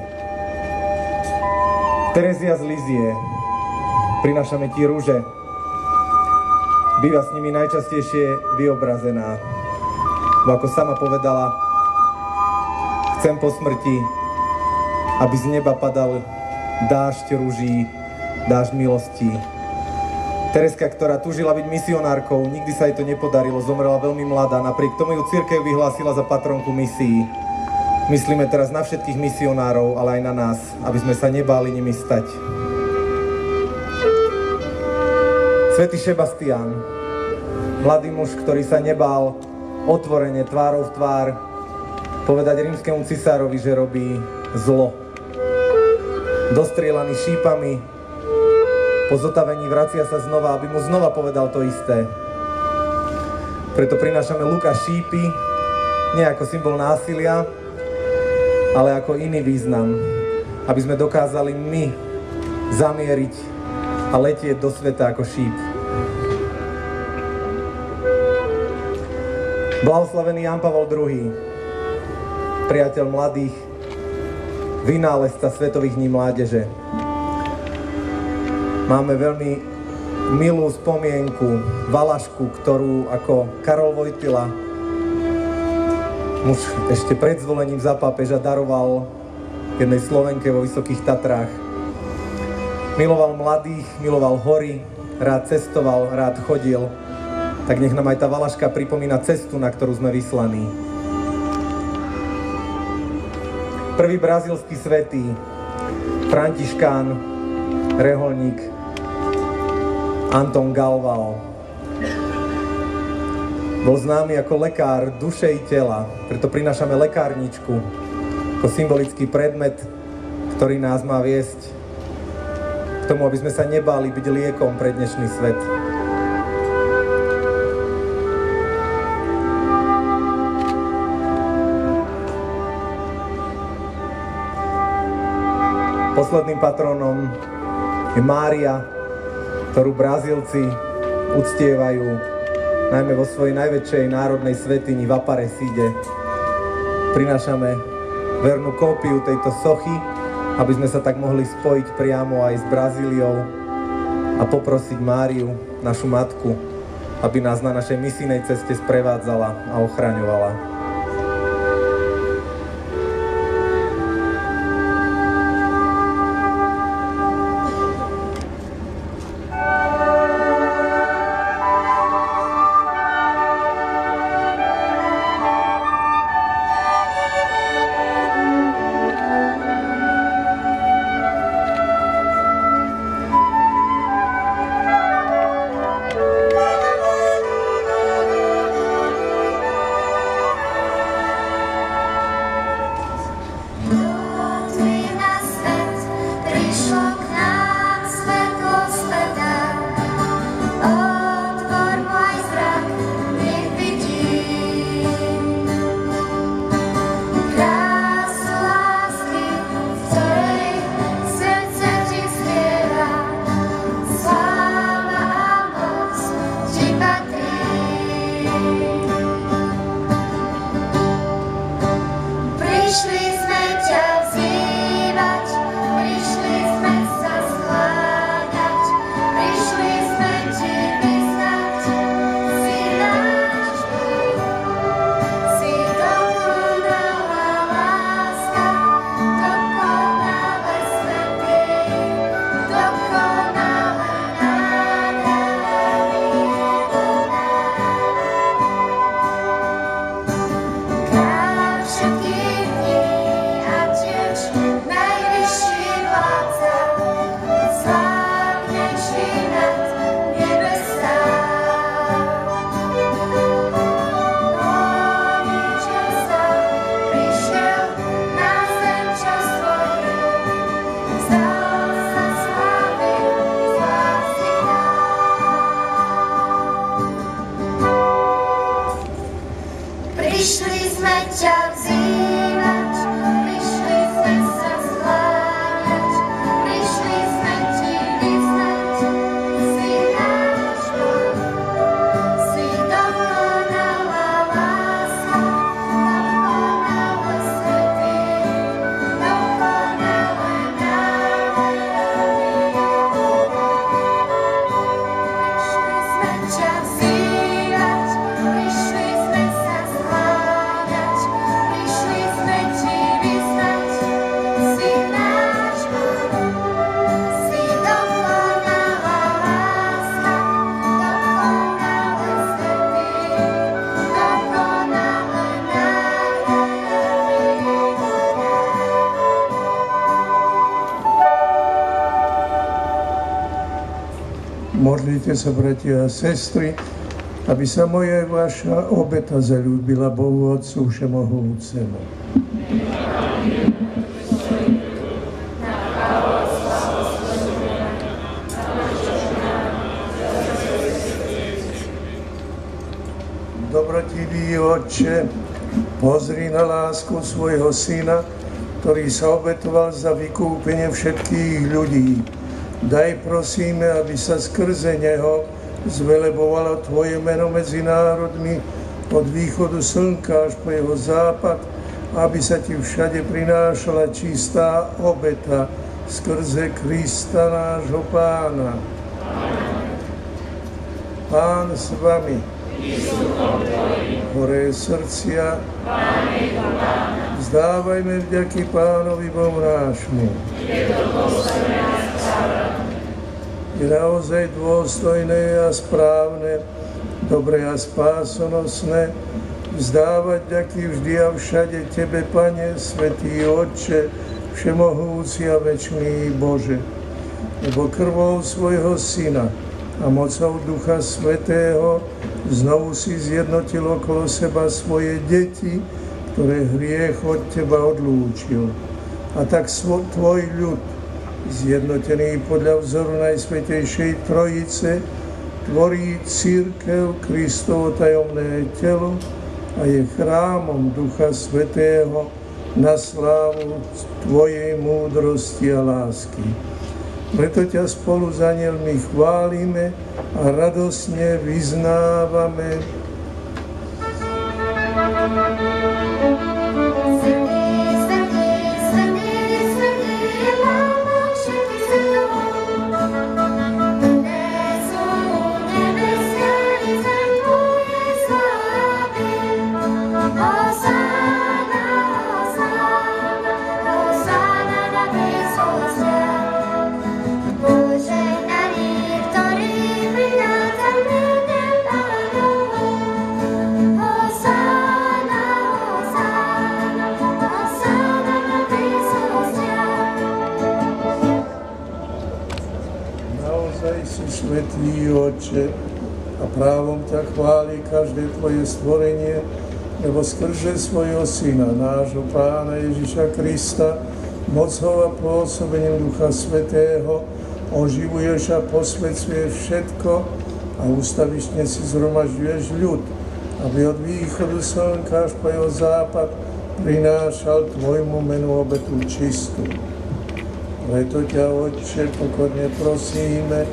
Terezia z Lizie, prinášame ti rúže, býva s nimi najčastejšie vyobrazená. Bo ako sama povedala, chcem po smrti, aby z neba padal dážď rúží, dážď milostí. Tereska, ktorá túžila byť misionárkou, nikdy sa jej to nepodarilo, zomrela veľmi mladá, napriek tomu ju cirkev vyhlásila za patronku misií. Myslíme teraz na všetkých misionárov, ale aj na nás, aby sme sa nebáli nimi stať. Svätý Šebastián, mladý muž, ktorý sa nebál otvorene, tvárou v tvár, povedať rímskemu cisárovi, že robí zlo. Dostrielaný šípami, po zotavení vracia sa znova, aby mu znova povedal to isté. Preto prinášame luka šípy, nie ako symbol násilia, ale ako iný význam, aby sme dokázali my zamieriť a letieť do sveta ako šíp. Blahoslavený Ján Pavol II, priateľ mladých, vynálezca Svetových dní mládeže. Máme veľmi milú spomienku, valašku, ktorú ako Karol Vojtila, muž ešte pred zvolením za pápeža, daroval jednej Slovenke vo Vysokých Tatrách. Miloval mladých, miloval hory, rád cestoval, rád chodil, tak nech nám aj tá valaška pripomína cestu, na ktorú sme vyslaní. Prvý brazílsky svätý, františkán, reholník, Anton Galvao. Bol známy ako lekár duše i tela, preto prinášame lekárničku ako symbolický predmet, ktorý nás má viesť k tomu, aby sme sa nebáli byť liekom pre dnešný svet. Posledným patrónom je Mária, ktorú Brazílci uctievajú najmä vo svojej najväčšej národnej svätyni v Aparecide. Prinášame vernú kópiu tejto sochy, aby sme sa tak mohli spojiť priamo aj s Brazíliou a poprosiť Máriu, našu matku, aby nás na našej misijnej ceste sprevádzala a ochraňovala.
Modlite sa, bratia a sestry, aby sa moja vaša obeta zaľúbila Bohu Otcu Všemohúcemu. Dobrotivý Otče, pozri na lásku svojho Syna, ktorý sa obetoval za vykúpenie všetkých ľudí. Daj, prosíme, aby sa skrze Neho zvelebovalo Tvoje meno medzi národmi od východu slnka až po jeho západ, aby sa Ti všade prinášala čistá obeta skrze Krista nášho Pána. Pán s vami. Horé srdcia, vzdávajme vďaky Pánovi Bohu nášmu. Je naozaj dôstojné a správne, dobré a spásonosné vzdávať vďaky vždy a všade Tebe, Pane, Svätý Otče, Všemohúci a večný Bože, lebo krvou svojho Syna a mocou Ducha Svätého znovu si zjednotil okolo seba svoje deti, ktoré hriech od Teba odlúčil. A tak Tvoj ľud, zjednotený podľa vzoru Najsvätejšej Trojice, tvorí cirkev, Kristovo tajomné telo a je chrámom Ducha Svätého na slávu Tvojej múdrosti a lásky. Preto ťa spolu s anjelmi chválime a radosne vyznávame. Svätý Otče, a právom ťa chváli každé Tvoje stvorenie, lebo skrze svojho Syna, nášho Pána Ježiša Krista, mocou a pôsobením Ducha Svätého oživuješ a posvedzuješ všetko a ústavične si zhromažďuješ ľud, aby od východu slnka až po jeho západ prinášal Tvojmu menu obetu čistú. Preto ťa, Otče, pokorne prosíme,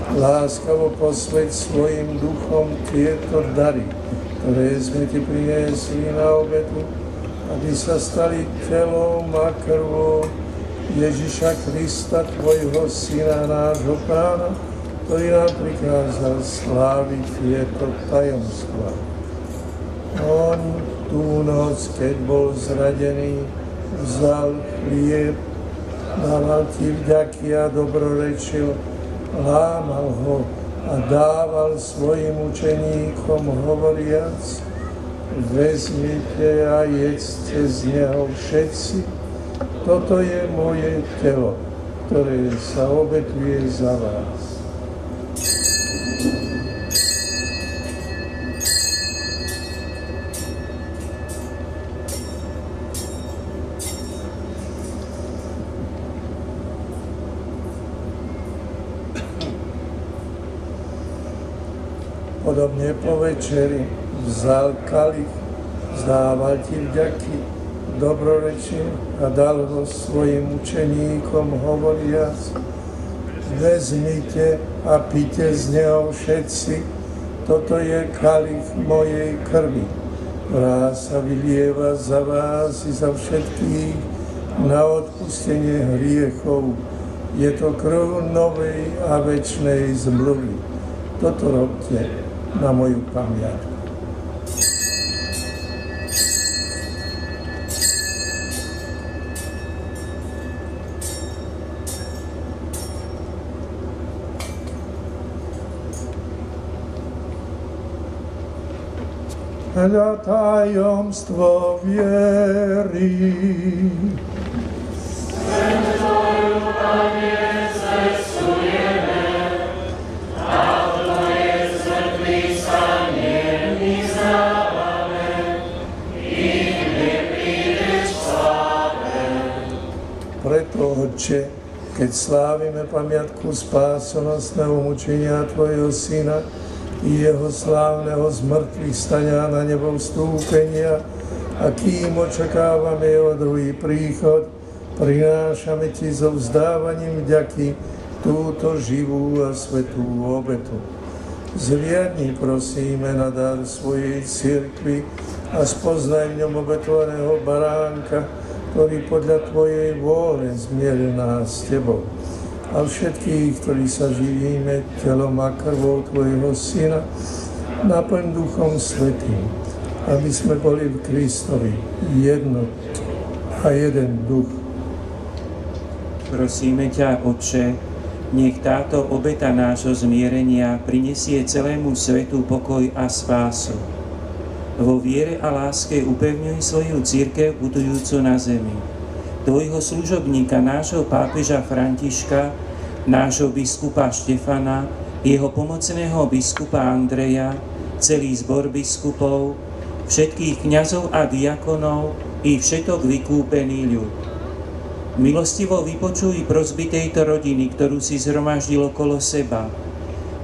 láskavo posväť svojim duchom tieto dary, ktoré sme Ti priniesli na obetu, aby sa stali telom a krvou Ježiša Krista, Tvojho Syna, nášho Pána, ktorý nám prikázal sláviť tieto tajomstvá. On tú noc, keď bol zradený, vzal chlieb, dával Ti vďaky a dobrorečil, lámal ho a dával svojim učeníkom hovoriac: vezmite a jedzte z neho všetci, toto je moje telo, ktoré sa obetuje za vás. Podobne po večeri vzal kalich, vzdával Ti vďaky, dobrorečil a dal ho svojim učeníkom hovoriac: vezmite a pite z neho všetci, toto je kalich mojej krvi, ktorá sa vylieva za vás i za všetkých na odpustenie hriechov. Je to krv novej a večnej zmluvy. Toto robte na moju pamiatku. Hľa tajomstvo viery. Svetľou, Pane, zvestujeme, a Otče, keď slávime pamiatku spásonosného mučenia Tvojho Syna i jeho slávneho zmrtvých stania na nebo vstúpenia, a kým očakávame jeho druhý príchod, prinášame Ti so vzdávaním vďaky túto živú a svätú obetu. Zliadni, prosíme, na dar svojej cirkvi a spoznaj v ňom obetovaného baránka, ktorý podľa Tvojej vôle zmieril nás s Tebou. A všetkých, ktorí sa živíme telom a krvou Tvojho Syna, naplň Duchom Svätým, aby sme boli v Kristovi jedno a jeden duch.
Prosíme ťa, Otče, nech táto obeta nášho zmierenia prinesie celému svetu pokoj a spásu. Vo viere a láske upevňuj svoju cirkev putujúcu na zemi. Tvojho služobníka, nášho pápeža Františka, nášho biskupa Štefana, jeho pomocného biskupa Andreja, celý zbor biskupov, všetkých kňazov a diakonov i všetok vykúpený ľud. Milostivo vypočuj prosby tejto rodiny, ktorú si zhromaždil okolo seba,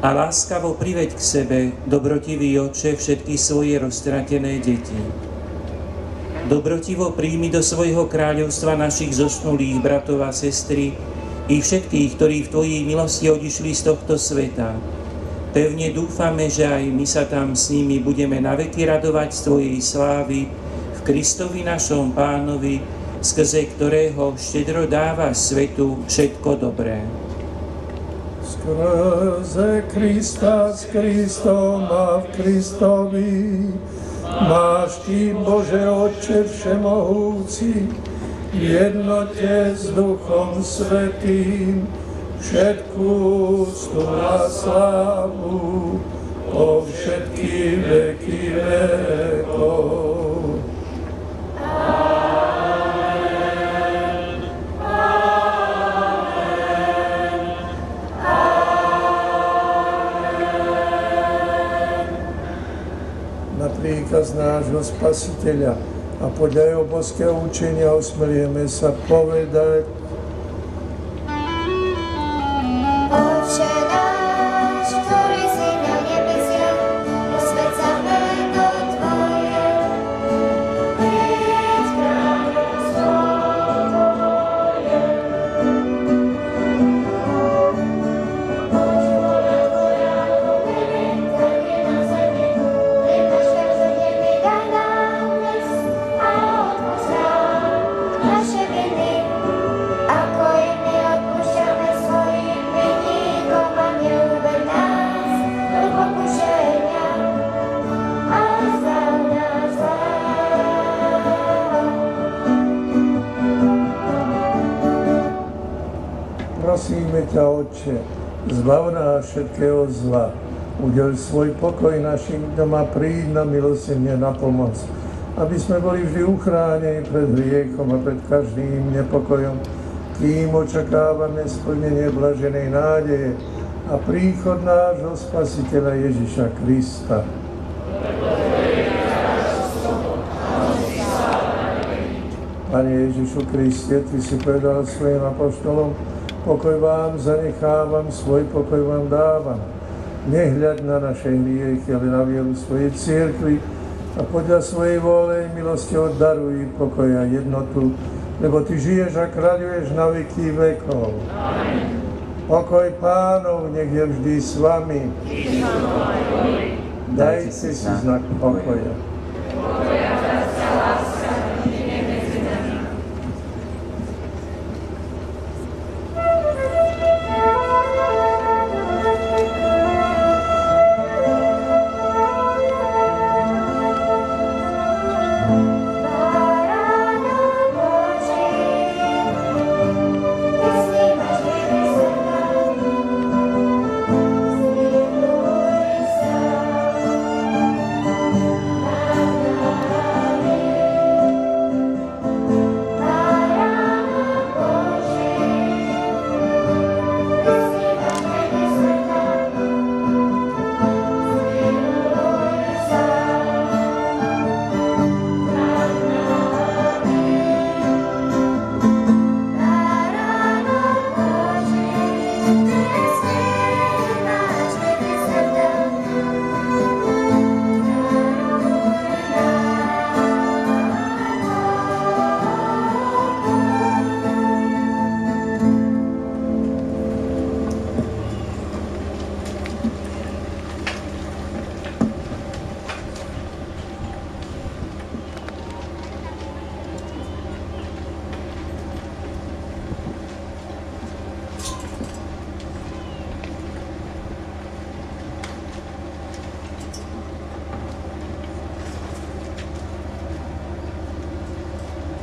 a láskavo priveď k sebe, dobrotivý Otče, všetky svoje roztratené deti. Dobrotivo príjmi do svojho kráľovstva našich zosnulých bratov a sestry i všetkých, ktorí v Tvojej milosti odišli z tohto sveta. Pevne dúfame, že aj my sa tam s nimi budeme naveky radovať z Tvojej slávy v Kristovi našom Pánovi, skrze ktorého štedro dávaš svetu všetko dobré.
Skrze Krista, s Kristom a v Kristovi máš Ty, Bože Otče všemohúci, v jednote s Duchom Svätým, všetku úctu a slávu po všetky veky vekov. Príkaz nášho Spasiteľa a podľa jeho božského učenia osmelieme sa povedať:
Otče náš, ktorý si na nebesiach, posväť sa meno Tvoje. Príď kráľovstvo Tvoje. Buď vôľa Tvoja, ako v nebi, tak i na zemi. Naše viny, ako i my odpúšťame svojim vinníkom, a neuveď nás do pokušenia, ale zbav nás zlého.
Prosíme ťa, Otče, zbav nás všetkého zla. Udeľ svoj pokoj našim doma, príď na milosrdne na pomoc, aby sme boli vždy uchránení pred hriechom a pred každým nepokojom, kým očakávame splnenie blaženej nádeje a príchod nášho Spasiteľa Ježiša Krista. Pane Ježišu Kriste, Ty si povedal svojim apoštolom: pokoj vám zanechávam, svoj pokoj vám dávam. Nehľaď na naše hriechy, ale na vieru svojej cirkvi a podľa svojej vôle milosti oddaruj pokoj a jednotu, lebo Ty žiješ a kráľuješ na veky vekov. Amen. Pokoj Pánov nech je vždy s vami. Dajte si znak pokoja.
Amen.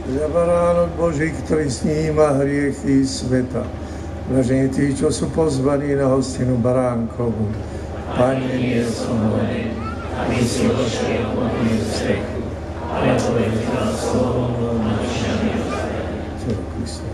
Za baránok Boží, ktorý sníma hriechy sveta. Blažení tí, čo sú pozvaní na hostinu baránkovú. Pane, nie som hoden, aby si vošiel pod moju strechu, ale povedz nám slovom našia neostane. Telo Krista.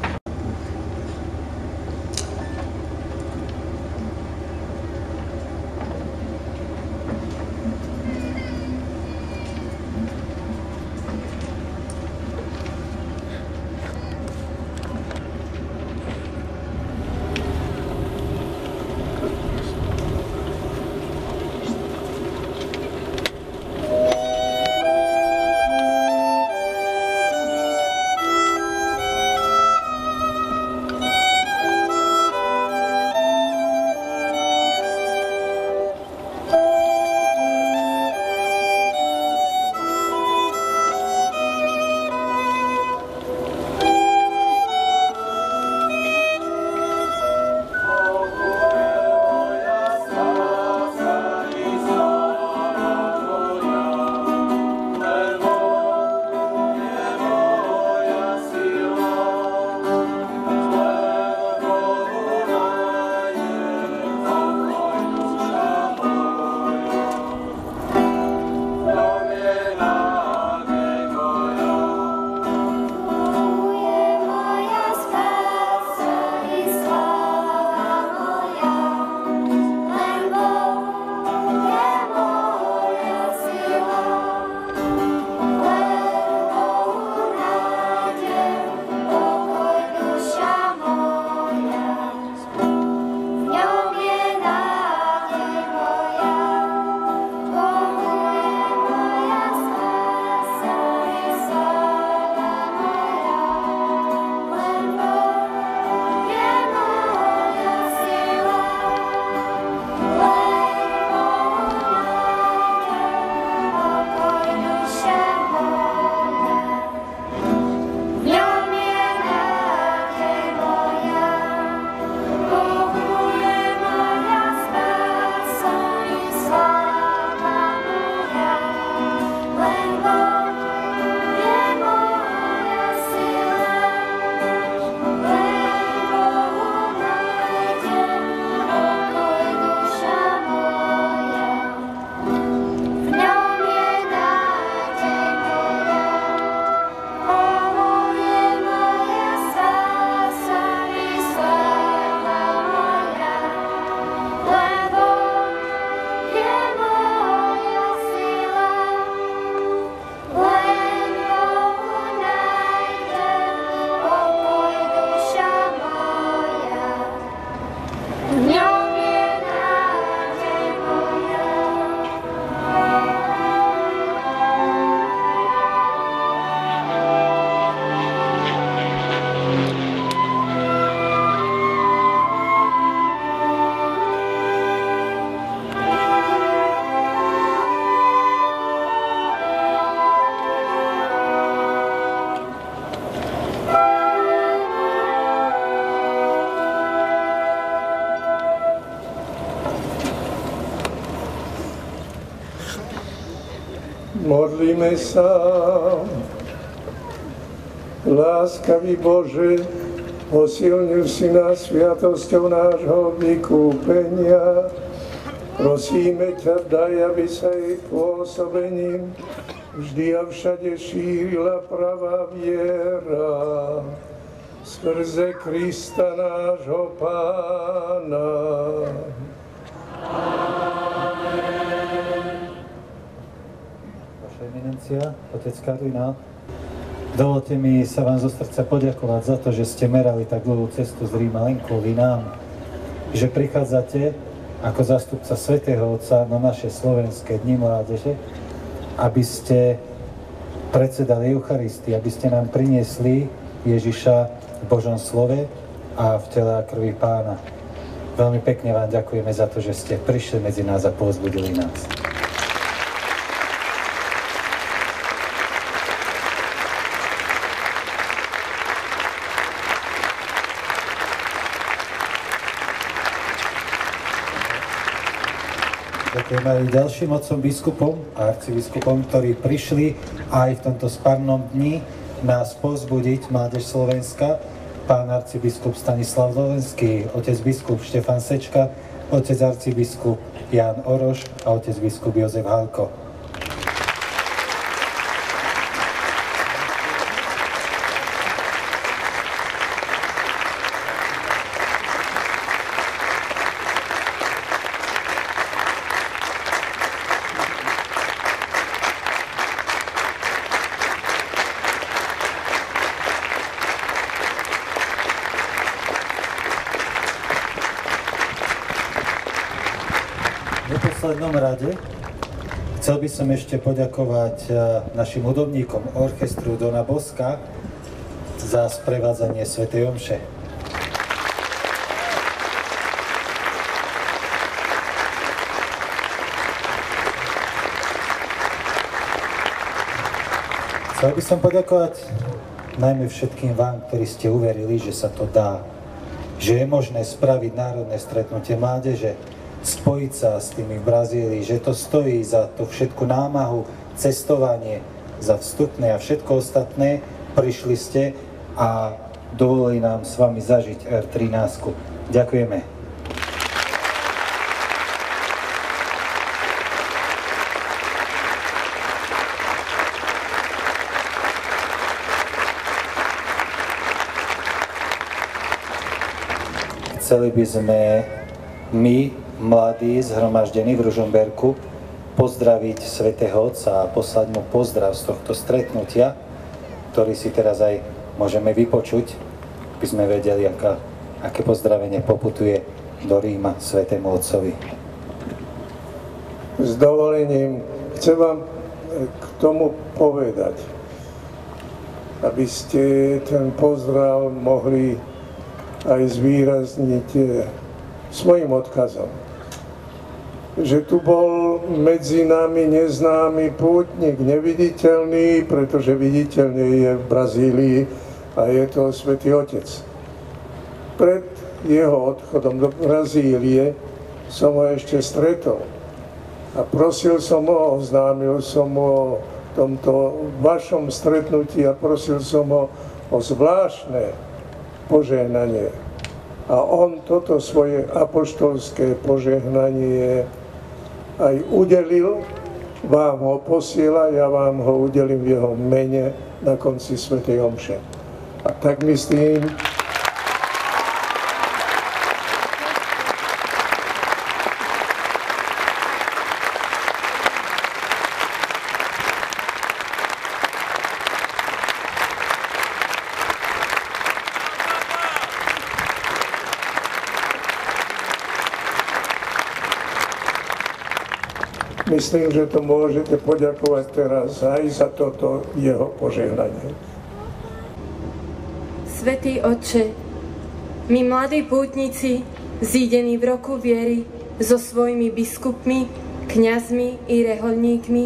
Modlíme sa. Láskavý Bože, posilnil si nás sviatosťou nášho vykúpenia. Prosíme ťa, daj, aby sa jej pôsobením vždy a všade šírila pravá viera. Skrze Krista nášho Pána.
Vaša eminencia, otec Kardinál, dovolte mi sa vám zo srdca poďakovať za to, že ste merali tak dlhú cestu z Ríma len kvôli nám, že prichádzate ako zástupca Svätého Otca na naše slovenské dni mládeže, aby ste predsedali Eucharistii, aby ste nám priniesli Ježiša v Božom slove a v tele a krvi Pána. Veľmi pekne vám ďakujeme za to, že ste prišli medzi nás a povzbudili nás. Ďakujem aj ďalším otcom biskupom a arcibiskupom, ktorí prišli aj v tomto spárnom dni nás povzbudiť Mládež Slovenska, pán arcibiskup Stanislav Lovenský, otec biskup Štefan Sečka, otec arcibiskup Ján Oroš a otec biskup Jozef Halko. V neposlednom rade chcel by som ešte poďakovať našim hudobníkom orchestru Dona Boska za sprevádzanie svätej omše. Chcel by som poďakovať najmä všetkým vám, ktorí ste uverili, že sa to dá, že je možné spraviť národné stretnutie mládeže, spojiť sa s tými v Brazílii, že to stojí za tú všetku námahu, cestovanie, za vstupné a všetko ostatné. Prišli ste a dovolili nám s vami zažiť R13. Ďakujeme. Chceli by sme my, mladí zhromaždení v Ružomberku, pozdraviť svätého Otca a poslať mu pozdrav z tohto stretnutia, ktorý si teraz aj môžeme vypočuť, aby sme vedeli, aké pozdravenie poputuje do Ríma svätému Otcovi.
S dovolením chcem vám k tomu povedať, aby ste ten pozdrav mohli aj zvýrazniť svojim odkazom. Že tu bol medzi nami neznámy pútnik, neviditeľný, pretože viditeľne je v Brazílii a je to Svätý Otec. Pred jeho odchodom do Brazílie som ho ešte stretol a prosil som ho, oznámil som ho o tomto vašom stretnutí a prosil som ho o zvláštne požehnanie. A on toto svoje apoštolské požehnanie aj udelil, vám ho posiela, ja vám ho udelím v jeho mene na konci svätej omše. A tak myslím, myslím, že to môžete poďakovať teraz aj za toto jeho požehnanie.
Svätý Otče, my mladí pútnici, zídení v roku viery so svojimi biskupmi, kňazmi i rehoľníkmi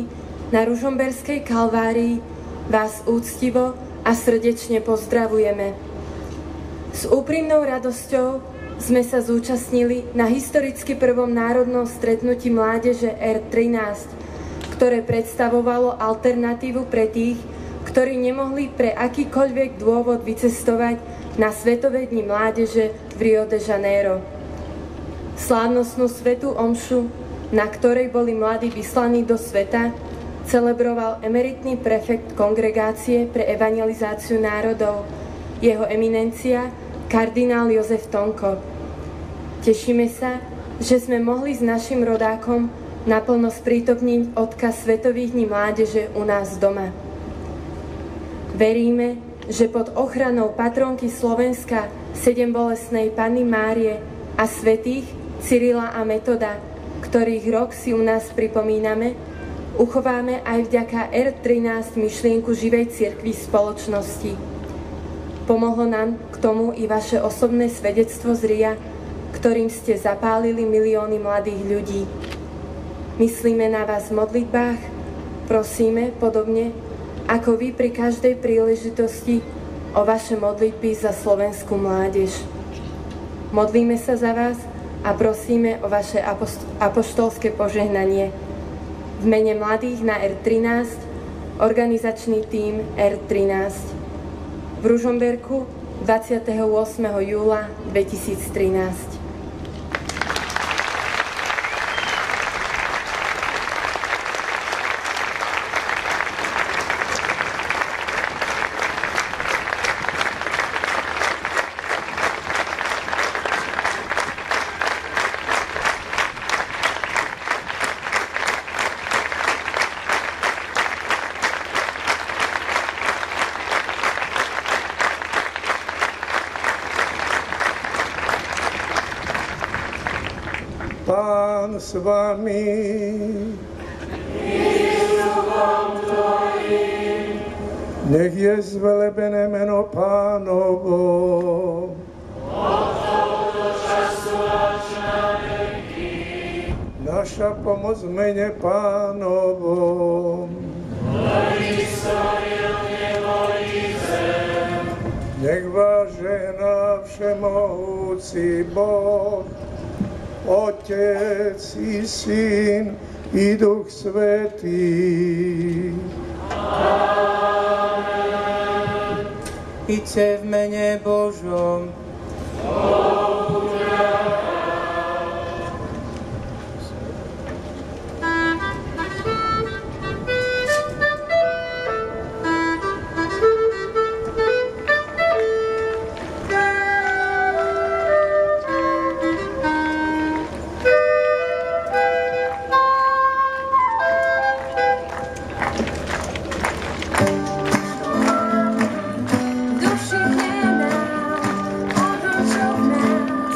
na Ružomberskej Kalvárii, vás úctivo a srdečne pozdravujeme. S úprimnou radosťou sme sa zúčastnili na historicky prvom národnom stretnutí mládeže R13, ktoré predstavovalo alternatívu pre tých, ktorí nemohli pre akýkoľvek dôvod vycestovať na Svetové dni mládeže v Rio de Janeiro. Slávnostnú svätú omšu, na ktorej boli mladí vyslaní do sveta, celebroval emeritný prefekt Kongregácie pre evangelizáciu národov, jeho eminencia kardinál Jozef Tonko. Tešíme sa, že sme mohli s našim rodákom naplno sprítomniť odkaz Svetových dní mládeže u nás doma. Veríme, že pod ochranou patronky Slovenska Sedembolestnej Panny Márie a svätých Cyrila a Metoda, ktorých rok si u nás pripomíname, uchováme aj vďaka R13 myšlienku živej cirkvi spoločnosti. Pomohlo nám k tomu i vaše osobné svedectvo z Ria, ktorým ste zapálili milióny mladých ľudí. Myslíme na vás v modlitbách, prosíme podobne, ako vy pri každej príležitosti o vaše modlitby za slovenskú mládež. Modlíme sa za vás a prosíme o vaše apoštolské požehnanie. V mene mladých na R13, organizačný tím R13.
v Ružomberku 28. júla 2013.
Pán s vami. Nech je zvelebené meno Pánovo. Naša pomoc v mene Pánovom. Nech vás žehná všemohúci Boh, Otec i Syn i Duch Svätý.
Amen. Iďte v mene Božom.
Duši nenám, odučovná.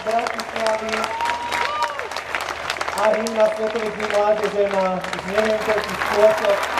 Bratislavy a hymna Svetových dní mládeže na znemienke tých spôsob